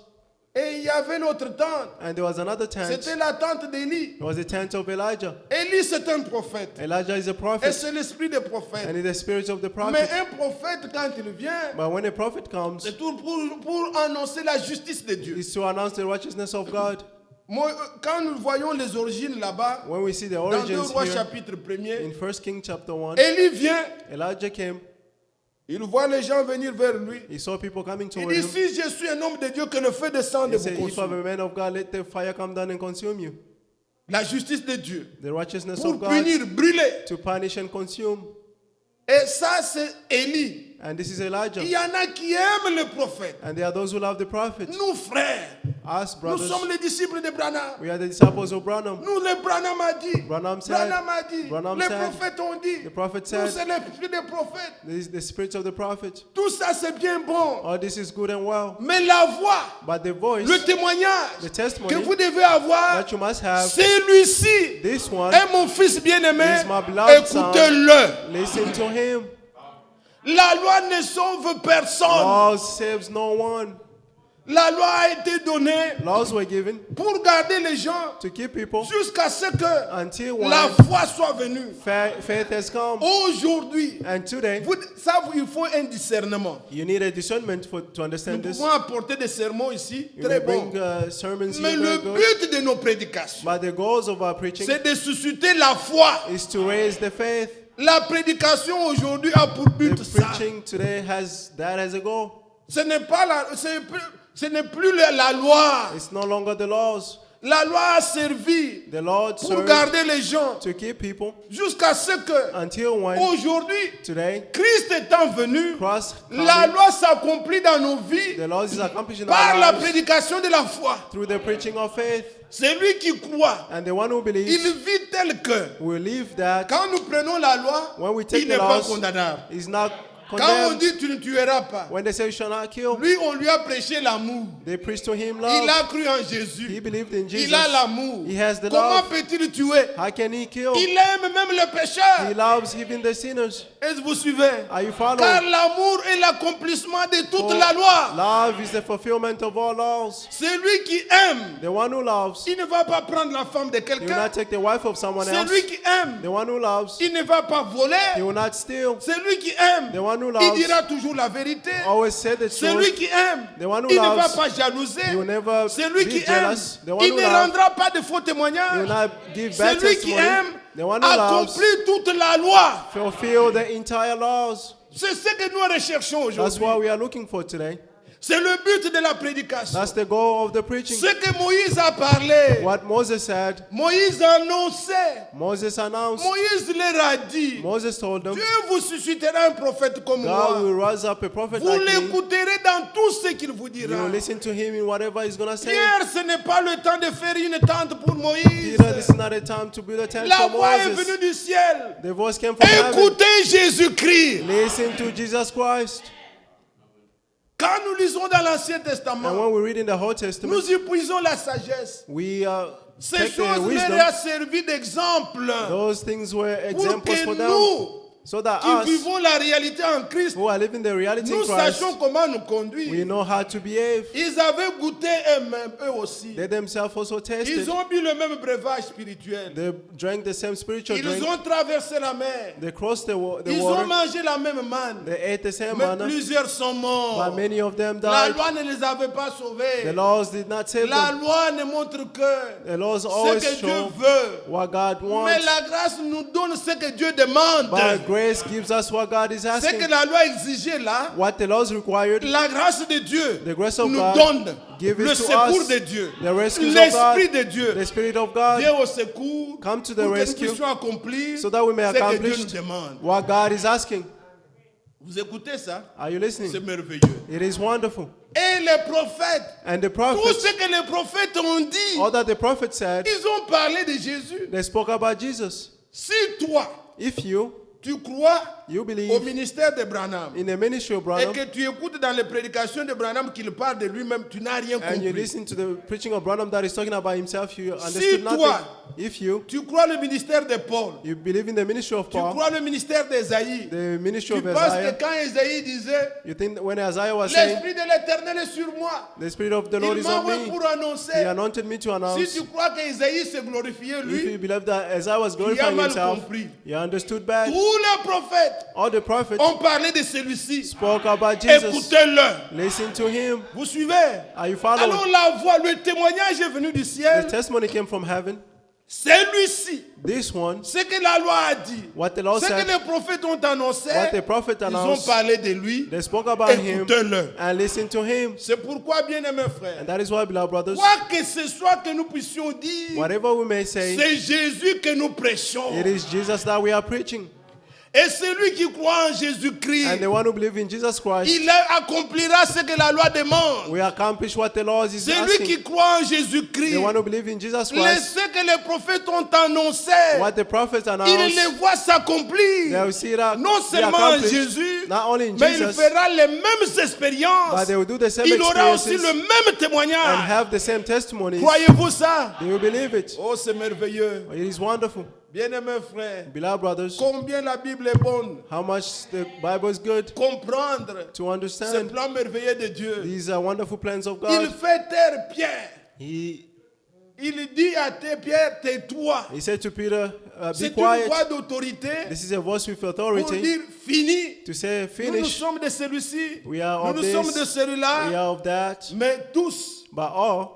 Et il y avait l'autre tente. And there was another tent. C'était la tente d'Élie. It was the tent of Elijah. Élie, c'est un prophète. Elijah is a Et prophet. c'est l'esprit des prophètes. And in the spirit of the Mais prophet. un prophète, quand il vient, But when a prophet comes, c'est tout pour annoncer la justice de Dieu. it's to announce the righteousness of God. Quand nous voyons les origines là-bas, When we see the dans 2 origins Rois here, chapitre 1er, in 1 King chapter 1, Élie vient, Elijah came. il voit les gens venir vers lui. He saw people coming Il toward dit, him. si je suis un homme de Dieu, que le feu descende He et vous said, if I'm consume. a man of God, let the fire come down and consume you. La justice de Dieu. The righteousness Pour of God punir, brûler. to punish and consume. Et ça, c'est Élie. And this is Elijah. Il y en a qui aiment le prophète. And there are those who love the prophet. Nous, frères, Us, nous brothers, sommes les disciples de Branham. we are the disciples of Branham. Nous, le Branham a dit. Branham said, Branham a dit. Branham Les said, prophètes ont dit. the prophet Nous, said, c'est l'esprit des prophètes. this is the spirit of the prophet. Tout ça, c'est bien bon. All this is good and well. Mais la voix, But the voice, le témoignage the testimony que vous devez avoir, that you must have, celui-ci this one est mon fils bien-aimé. is my beloved son. Écoutez-le. Listen to him. La loi ne sauve personne. Laws saves no one. La loi a été donnée Laws were given pour garder les gens to keep people jusqu'à ce que until la when foi soit venue. faith has come. Aujourd'hui, And today, il faut un discernement. you need a discernment to Nous understand this. pouvons apporter des sermons ici, You très may bons. bring sermons Mais here, le very good. but de nos prédications, But the goals of our preaching c'est de susciter la foi. is to raise the faith. La prédication aujourd'hui a pour but The ça. preaching today has that as a goal. Ce n'est pas ce n'est plus la loi. It's no longer the laws. La loi a servi The Lord pour served garder les gens to keep people jusqu'à ce que until when aujourd'hui, today Christ étant venu, Christ la coming, loi s'accomplit dans nos vies the laws is accomplished in par our la lives prédication de la foi. through the preaching of faith. Celui qui croit, And the one who il believes vit tel que will live that quand nous prenons la loi, when we take il the n'est pas laws condamnable. is not Quand on condemned. dit tu ne tueras pas, When they say you shall not kill, lui on lui a prêché l'amour. they preach to him Il love. a cru en He Jésus. believed in Jesus. Il a l'amour. He has the Comment love. peut-il tuer? How can he kill? Il aime même le He pécheur. loves even the sinners. Est-ce que vous suivez? Are you Car following? l'amour est l'accomplissement de toute For la loi. love is the fulfillment of all laws. Celui qui aime, The one who loves, il ne va pas prendre la femme de he will quelqu'un. not take the wife of someone else. Celui qui aime, The one who loves, il ne va pas he voler. will not steal. Celui qui aime, The one who il loves, dira toujours la vérité. always say the Celui truth. qui aime, The one who il ne va loves, pas jalouser. he will never Celui be qui aime, jealous. The one il who ne loves, rendra pas de faux he will témoignages. not give bad Celui qui testimony. aime The one who loves, accomplit toute la loi. fulfill the entire laws. C'est ce que nous recherchons That's aujourd'hui. what we are looking for today. C'est le but de la prédication. That's the goal of the preaching. Ce que Moïse a parlé, What Moses said, Moïse annonçait, Moses announced. Moïse leur a dit, Moses told them, Dieu vous suscitera un prophète comme God will moi. rise up a prophet Vous like me. l'écouterez dans tout ce qu'il vous You dira. will listen to him in whatever he's going to say. Pierre, ce n'est pas le temps de faire une tente pour Moïse. Peter, this is not a time to build a tent La for voix est Moses. venue du ciel. The voice came from heaven. Écoutez Jésus-Christ. Listen to Jesus Christ. Quand nous lisons dans l'Ancien And Testament, when we read in the Old Testament, nous y puisons la sagesse. we Ces take the choses leur wisdom. a servi d'exemple Those things were pour examples que for them. nous, So that qui us, vivons la réalité en Christ, who are living the reality nous in Christ, sachions comment nous we conduire. know how to behave. Ils avaient goûté eux-mêmes, eux aussi. They themselves also tasted. Ils ont bu le même breuvage spirituel. They drank the same spiritual Ils drink. ont traversé la mer. They crossed the Ils ont water. mangé la même manne. They ate the same Mais manna. plusieurs sont morts. But many of them La died. loi ne les avait pas sauvés. The laws did not save La them. loi ne montre que The laws ce always que Dieu show veut. what God Mais wants. la grâce nous donne ce que Dieu demande. But grace gives us what God is Ce que asking. la loi exigeait là, What the laws required, la grâce de Dieu the grace of nous God, donne. give Le it to secours us. de Dieu. The rescue of L'Esprit God, de Dieu the Spirit of God, vient au secours come to the pour que nous rescue puissions accomplir so that we may ce que Dieu accomplish nous demande. what God is asking. Vous écoutez ça? Are you C'est listening? merveilleux. It is wonderful. Et les prophètes, And the tout prophets, ce que les prophètes ont dit, all that the prophets said, ils ont parlé de Jésus. they spoke about Jesus. Si toi, If you crois you au believe ministère de Branham in the ministry of et Branham que tu écoutes dans les prédications de Branham qu'il parle de lui-même, tu n'as rien and you compris. listen to the preaching of Branham that is talking about himself, you Si understood toi, nothing. If you tu crois le ministère de Paul, you believe in the ministry of tu Paul, crois le ministère d'Ésaïe, the ministry tu of penses que Isaiah, quand Ésaïe disait you think that when Isaiah was saying, l'Esprit de l'Éternel est sur moi, the Spirit of the Lord il is m'a on envoyé me, pour He annoncer. anointed me to Si announce. tu crois qu'Ésaïe se glorifiait If lui, you believe that Isaiah was tu as glorifying mal himself, compris. you understood bad. Tous les prophètes All the prophets ont parlé de celui-ci. spoke about Jesus. Écoutez-le. Listen to him. Vous suivez? Are you Alors following? la voix, le témoignage est venu du The ciel. testimony came from heaven. Celui-ci, This one, ce que la loi a dit, what the Lord ce que said, les prophètes ont annoncé, what the prophet ils ont announced, parlé de lui. they spoke about him Écoutez-le. and listen to him. C'est pourquoi, bien-aimés frères, And that is why, beloved brothers, quoi que ce soit que nous puissions dire, whatever we may say, c'est Jésus que nous prêchons. it is Jesus that we are preaching. Et celui qui croit en Jésus-Christ, And the one who believes in Jesus Christ, il accomplira ce que la loi demande. we accomplish what the Lord is Celui qui asking. croit en Jésus-Christ, The one who believes in Jesus les- Christ, ce que les prophètes ont annoncé, what the prophets il announced, les voit s'accomplir. they will see that Non be seulement en accomplished, Jésus, not only in mais il Jesus, fera les mêmes but expériences. they will do the same Il aura aussi experiences le même and témoignage. have the same testimonies. Croyez-vous ça? They will believe it. Oh, c'est merveilleux. It is wonderful. Bien-aimés frères, Beloved brothers, combien la Bible est bonne. how much the Bible is good Comprendre to ce understand plan merveilleux de Dieu. these are wonderful plans of Il God. fait taire Pierre. He Il dit à Pierre, tais-toi. said to Peter, be C'est une quiet. voix d'autorité This is a voice with pour authority dire fini. to say, Nous finish. sommes de celui-ci. We are Nous of nous this, sommes de we celui-là. are of that. Mais tous, But all,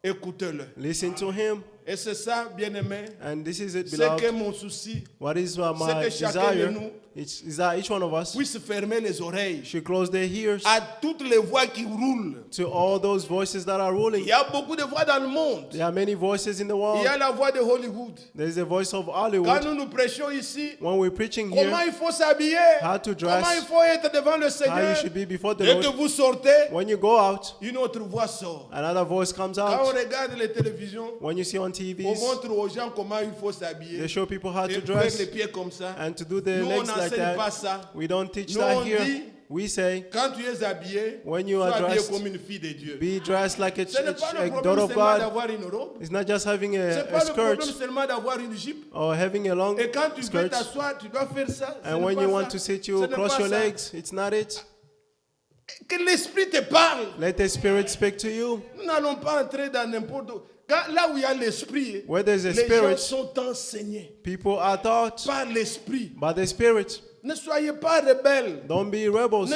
écoutez-le. listen to him. Et c'est ça, bien-aimé. And this is it, C'est que beloved. mon souci What is my que chacun de desire nous is that each one of us puisse fermer les oreilles should close their ears à toutes les voix qui roulent. to all those voices that are Il ruling. y a beaucoup de voix dans le monde. There are many voices in the Il world. y a la voix de Hollywood. There's the voice of Quand Hollywood. nous nous prêchons ici, When we're preaching comment here, il faut s'habiller, how to dress, comment il faut être devant le how you Seigneur. should be before the Dès que Lord. vous sortez, When you go out, une autre voix sort. another voice comes Quand on out. regarde les télévisions, When you see on on TVs, montre aux gens comment il faut s'habiller. they show people how Et to faire dress les pieds comme ça. and to do the Nous, on legs like n'enseigne pas that. ça. We don't teach Nous, that on here. dit, We say, quand tu es habillé, when you sois are habillé dressed, comme une fille de Dieu. be dressed like Ce n'est pas le a problème daughter of seulement God. d'avoir une robe. It's not just having Ce n'est a pas le problème skirt seulement d'avoir une jupe. or having a long Et quand tu veux skirt. t'asseoir, tu dois faire ça. Ce And n'est when pas you ça. want to sit, Ce you n'est cross pas your ça. legs. It's not it. Que l'Esprit te parle. Let the Spirit speak to you. Nous n'allons pas entrer dans n'importe où. Là où il y a l'Esprit, Where there's a les gens Spirit, sont enseignés people are taught par l'Esprit. by the Spirit. Ne soyez pas rebelles. Don't be rebels.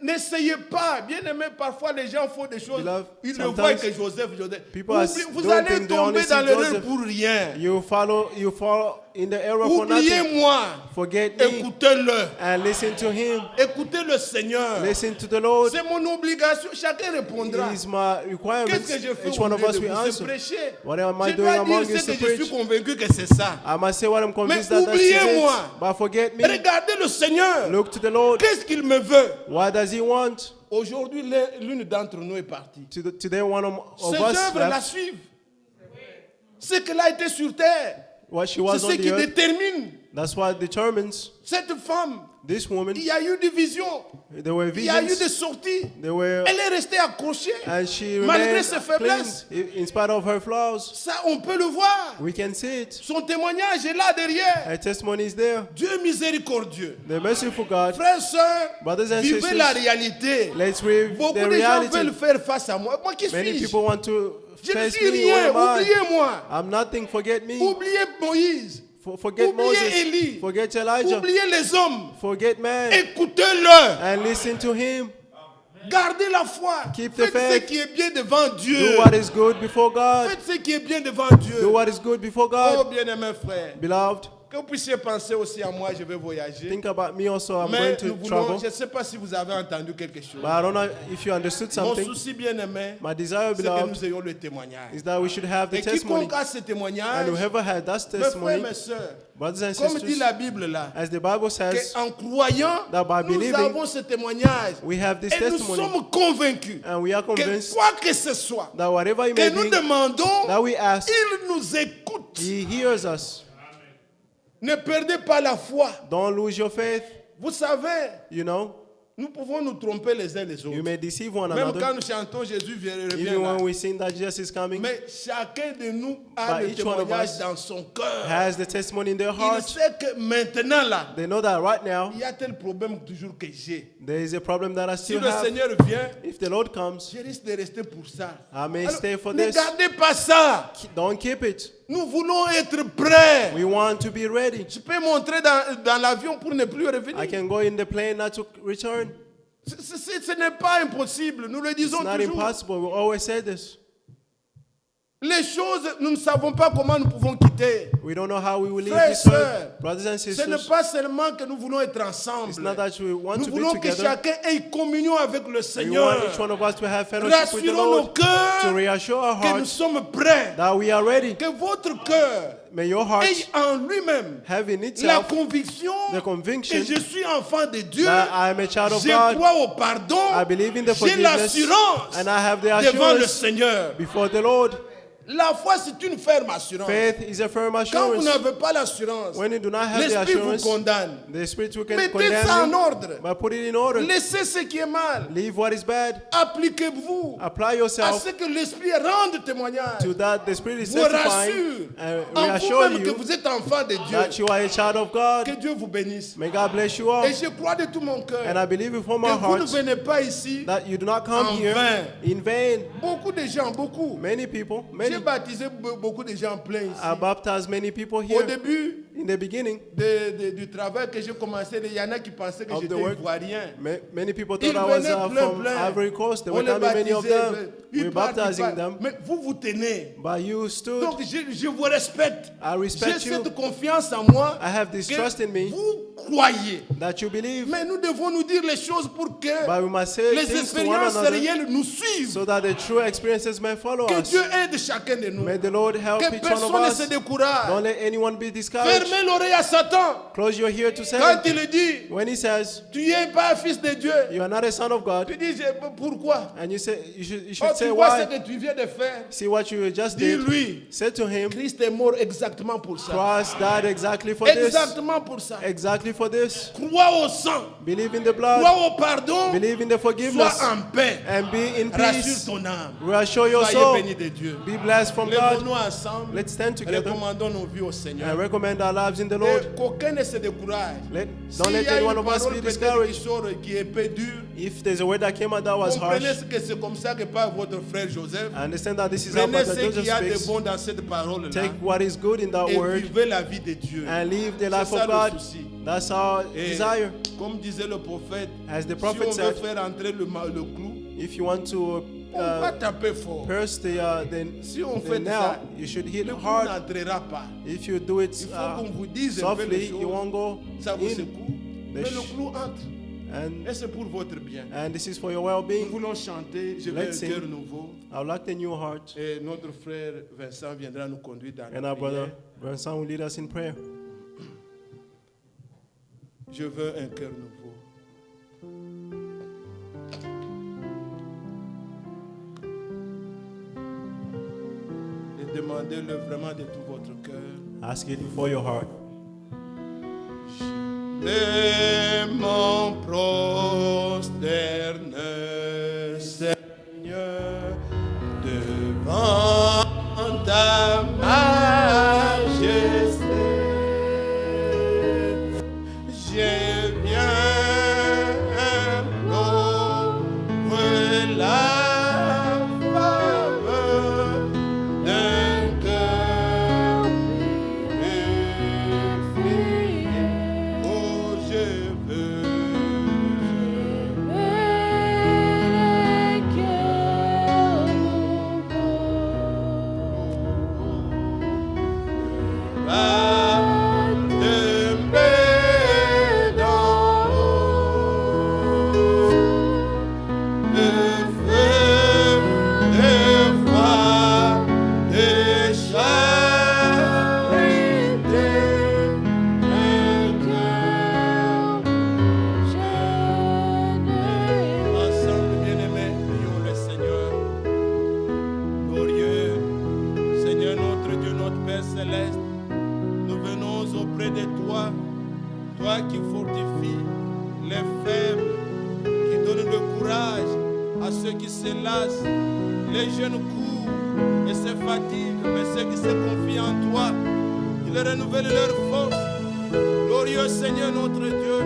N'essayez pas. Bien aimé, parfois les gens font des choses. Beloved, Ils ne sometimes voient que Joseph. people are Vous doing allez things they only tomber see dans l'erreur Joseph. pour rien. You fall in the error for nothing. Oubliez-moi. Forget me Écoutez-le. and listen to Him. Écoutez le Seigneur. Listen to the Lord. C'est mon obligation. Chacun répondra. It is my requirement. Qu'est-ce que je fais Each one of au lieu us de will vous? C'est answer. prêcher. What am I Je doing dois among dire you ce to que je suis preach? convaincu que c'est ça. I must say what I'm convinced Mais that that is oubliez-moi. it. But forget me. Regardez le Seigneur. Look to the Lord. Qu'est-ce qu'il me veut? What does He want? Aujourd'hui, l'une d'entre nous est partie. Today, one of Ses us œuvres la left. suivent. Ce qu'elle a été sur terre, What she c'est was ce on qui the earth. détermine. That's what determines Cette femme, this woman. il y a eu des visions, There were il y a eu des visions. sorties. There were, Elle est restée accrochée. and she Malgré remained ses faiblesses. clean in spite of her flaws. Ça, on peut le voir. We can see it. Son témoignage est là derrière. Her testimony is there. Dieu miséricordieux. The merciful God. Frères, sœurs, Brothers and vivez la sisters, réalité. let's live Beaucoup the de gens veulent reality. faire face à moi. Moi qui Many suis-je? people want to Je ne face suis me. rien. Who am I? Oubliez-moi. I'm nothing. Forget me. Oubliez Moïse. Forget Oubliez Moses. Élie. Forget Elijah. Oubliez les hommes. Forget man. Écoutez-le. And listen to him. Gardez la foi. Keep the Faites ce faith. qui est bien devant Dieu. Do what is good before God. Faites ce qui est bien devant Dieu. Do what is good before Oh, God. bien-aimés frères, Beloved, Que vous puissiez penser aussi à moi, je vais voyager. Think about me also. I'm Mais going nous to voulons, travel. je ne sais pas si vous avez entendu quelque chose. But I don't know if you understood Mon something. souci bien-aimé, My desire, c'est que beloved, nous ayons le témoignage. is that we should have the Et testimony. quiconque a ce témoignage, And whoever had that mes frères, testimony, mes sœurs, brothers and comme dit sisters, la Bible là, as the Bible says, qu'en croyant, that by nous believing, avons ce témoignage. we have this Et nous testimony. sommes convaincus And we are que convinced quoi que ce soit that whatever it que may nous be, demandons, that we ask, il nous écoute. He hears us. Ne perdez pas la foi. Don't lose your faith. Vous savez, You know, nous pouvons nous tromper les uns les you autres. may deceive one Même another. quand nous chantons Jésus revient Even là. when we sing that Jesus is coming, Mais chacun de nous a But le each one of témoignage us dans son cœur. has the testimony in their Il heart. sait que maintenant là, They know that right now, il y a tel problème toujours que j'ai. there is a problem that I Si still le have. Seigneur vient, If the Lord comes, je risque de rester pour ça. I may Alors, stay for ne this. gardez pas ça. Don't keep it. Nous voulons être prêts. We want to be ready. Je peux montrer dans l'avion pour ne plus revenir. I can go in the plane not to return. Ce n'est pas impossible. Nous le It's disons not toujours. impossible. We always say this. Les choses, nous ne savons pas comment nous pouvons quitter. We don't know how we will leave Frères et this earth. sœurs, Brothers and Ce n'est sisters, pas seulement que nous voulons être it's ensemble. not that we want Nous to be voulons que together. chacun ait communion avec le We Seigneur. want each one of us to have fellowship with the Rassurons nos Lord, to cœurs reassure our que nous hearts sommes prêts. that we are ready. Que votre cœur May your ait hearts en lui-même have in la itself conviction the conviction que je suis enfant de Dieu. that I am a child of Je God. crois au pardon. I believe in the J'ai forgiveness, l'assurance and I have the devant le assurance Seigneur. before the Lord. La foi, c'est une ferme assurance. Faith is a firm Quand vous assurance. n'avez pas l'assurance, When you do not have the l'Esprit vous assurance, condamne. the Spirit will Mettez condemn ça en you. ordre. But put it in order. Laissez ce qui est mal. Leave what is bad. Appliquez-vous Apply à yourself ce que l'Esprit rende témoignage. to that. The Spirit is Vous testifying rassure and en reassure vous-même que you vous êtes enfant de that Dieu. you are a child of God. Que Dieu vous bénisse. May God bless you all. Et je crois de tout mon cœur And I believe it from my que vous ne heart venez pas ici. that you do not come En here vain. in vain. Beaucoup de gens, beaucoup. Many people, J'ai many. baptisé beaucoup de gens pleins ici. I baptized many people Au here. début In the beginning du travail que j'ai commencé, il y en a qui pensaient que of the j'étais work, ivoirien. many people Ils thought I was venaient from plein. Ivory Coast. They On were les coming, many of baptisait. them. Ils We're partent, ils baptizing partent. them. Mais vous tenez. But you stood. Donc je vous respecte. I respect J'ai you. cette confiance en moi. I have this que trust in me vous croyez. that you believe. Mais nous devons nous dire les choses pour que But we must say les things to one expériences another réelles nous suivent. so that the true experiences may follow Que us. Dieu aide chacun de nous. May the Lord help Que each one of personne ne se us. décourage. Don't let anyone be discouraged. Fermez l'oreille à Satan. Close your ear to Quand Satan. il dit, When he says, tu n'es pas fils de Dieu. you are not a son of God, Tu dis, pourquoi? and you Oh, should say tu vois ce why. que tu viens de faire. See what you just did. Dis-lui, Say to him, Christ est mort exactement pour ça. Christ died exactly for this. Exactement pour ça. Exactly for this. Crois au sang. Believe in the blood. Crois au pardon. Believe in the forgiveness. Sois en paix. And be in Rassure peace. ton âme. Reassure your Soyez soul. bénis de Dieu. Be blessed from Lèvons-nous God. ensemble. Let's stand together Recommandons nos vies au Seigneur. and recommend our lives in the Lord. Et qu'aucun ne se décourage. Don't S'il let y a any une one of us parole be peut-être qui discouraged. sort qui est peu dure, If there's a word that came out that was harsh, comprenez que c'est comme ça que parle votre frère Joseph. I understand that this is how Prenez Pastor ce qu'il Joseph y a de speaks. bon dans cette parole-là Take what is good in that et word vivez la vie de Dieu. and live the C'est life ça of le God. souci. That's our Et desire. comme disait le prophète, As the si prophet on veut said, faire entrer le clou, if you want to on va taper fort. pierce Si on the fait nail, ça, you should hit le clou hard. n'entrera pas. If you do it Il faut qu'on vous dise un peu les softly, you choses. won't go Ça vous in. secoue, mais le clou entre. Et c'est pour votre bien. And this is for your Nous well-being. voulons chanter, je veux un Let's cœur sing. nouveau. I would like the new heart. Et notre frère Vincent viendra nous conduire dans And la our brother prière. Vincent will lead us in prayer. Je veux un cœur nouveau. Et demandez-le vraiment de tout votre cœur. Ask it for your heart. Et mon prosterne, Seigneur, devant ta majesté. Je viens louer la faveur d'un cœur purifié. Oh, je veux toi qui fortifies les faibles, qui donnes le courage à ceux qui se lassent. Les jeunes courent et se fatiguent, mais ceux qui se confient en toi, ils renouvellent leur force. Glorieux Seigneur notre Dieu,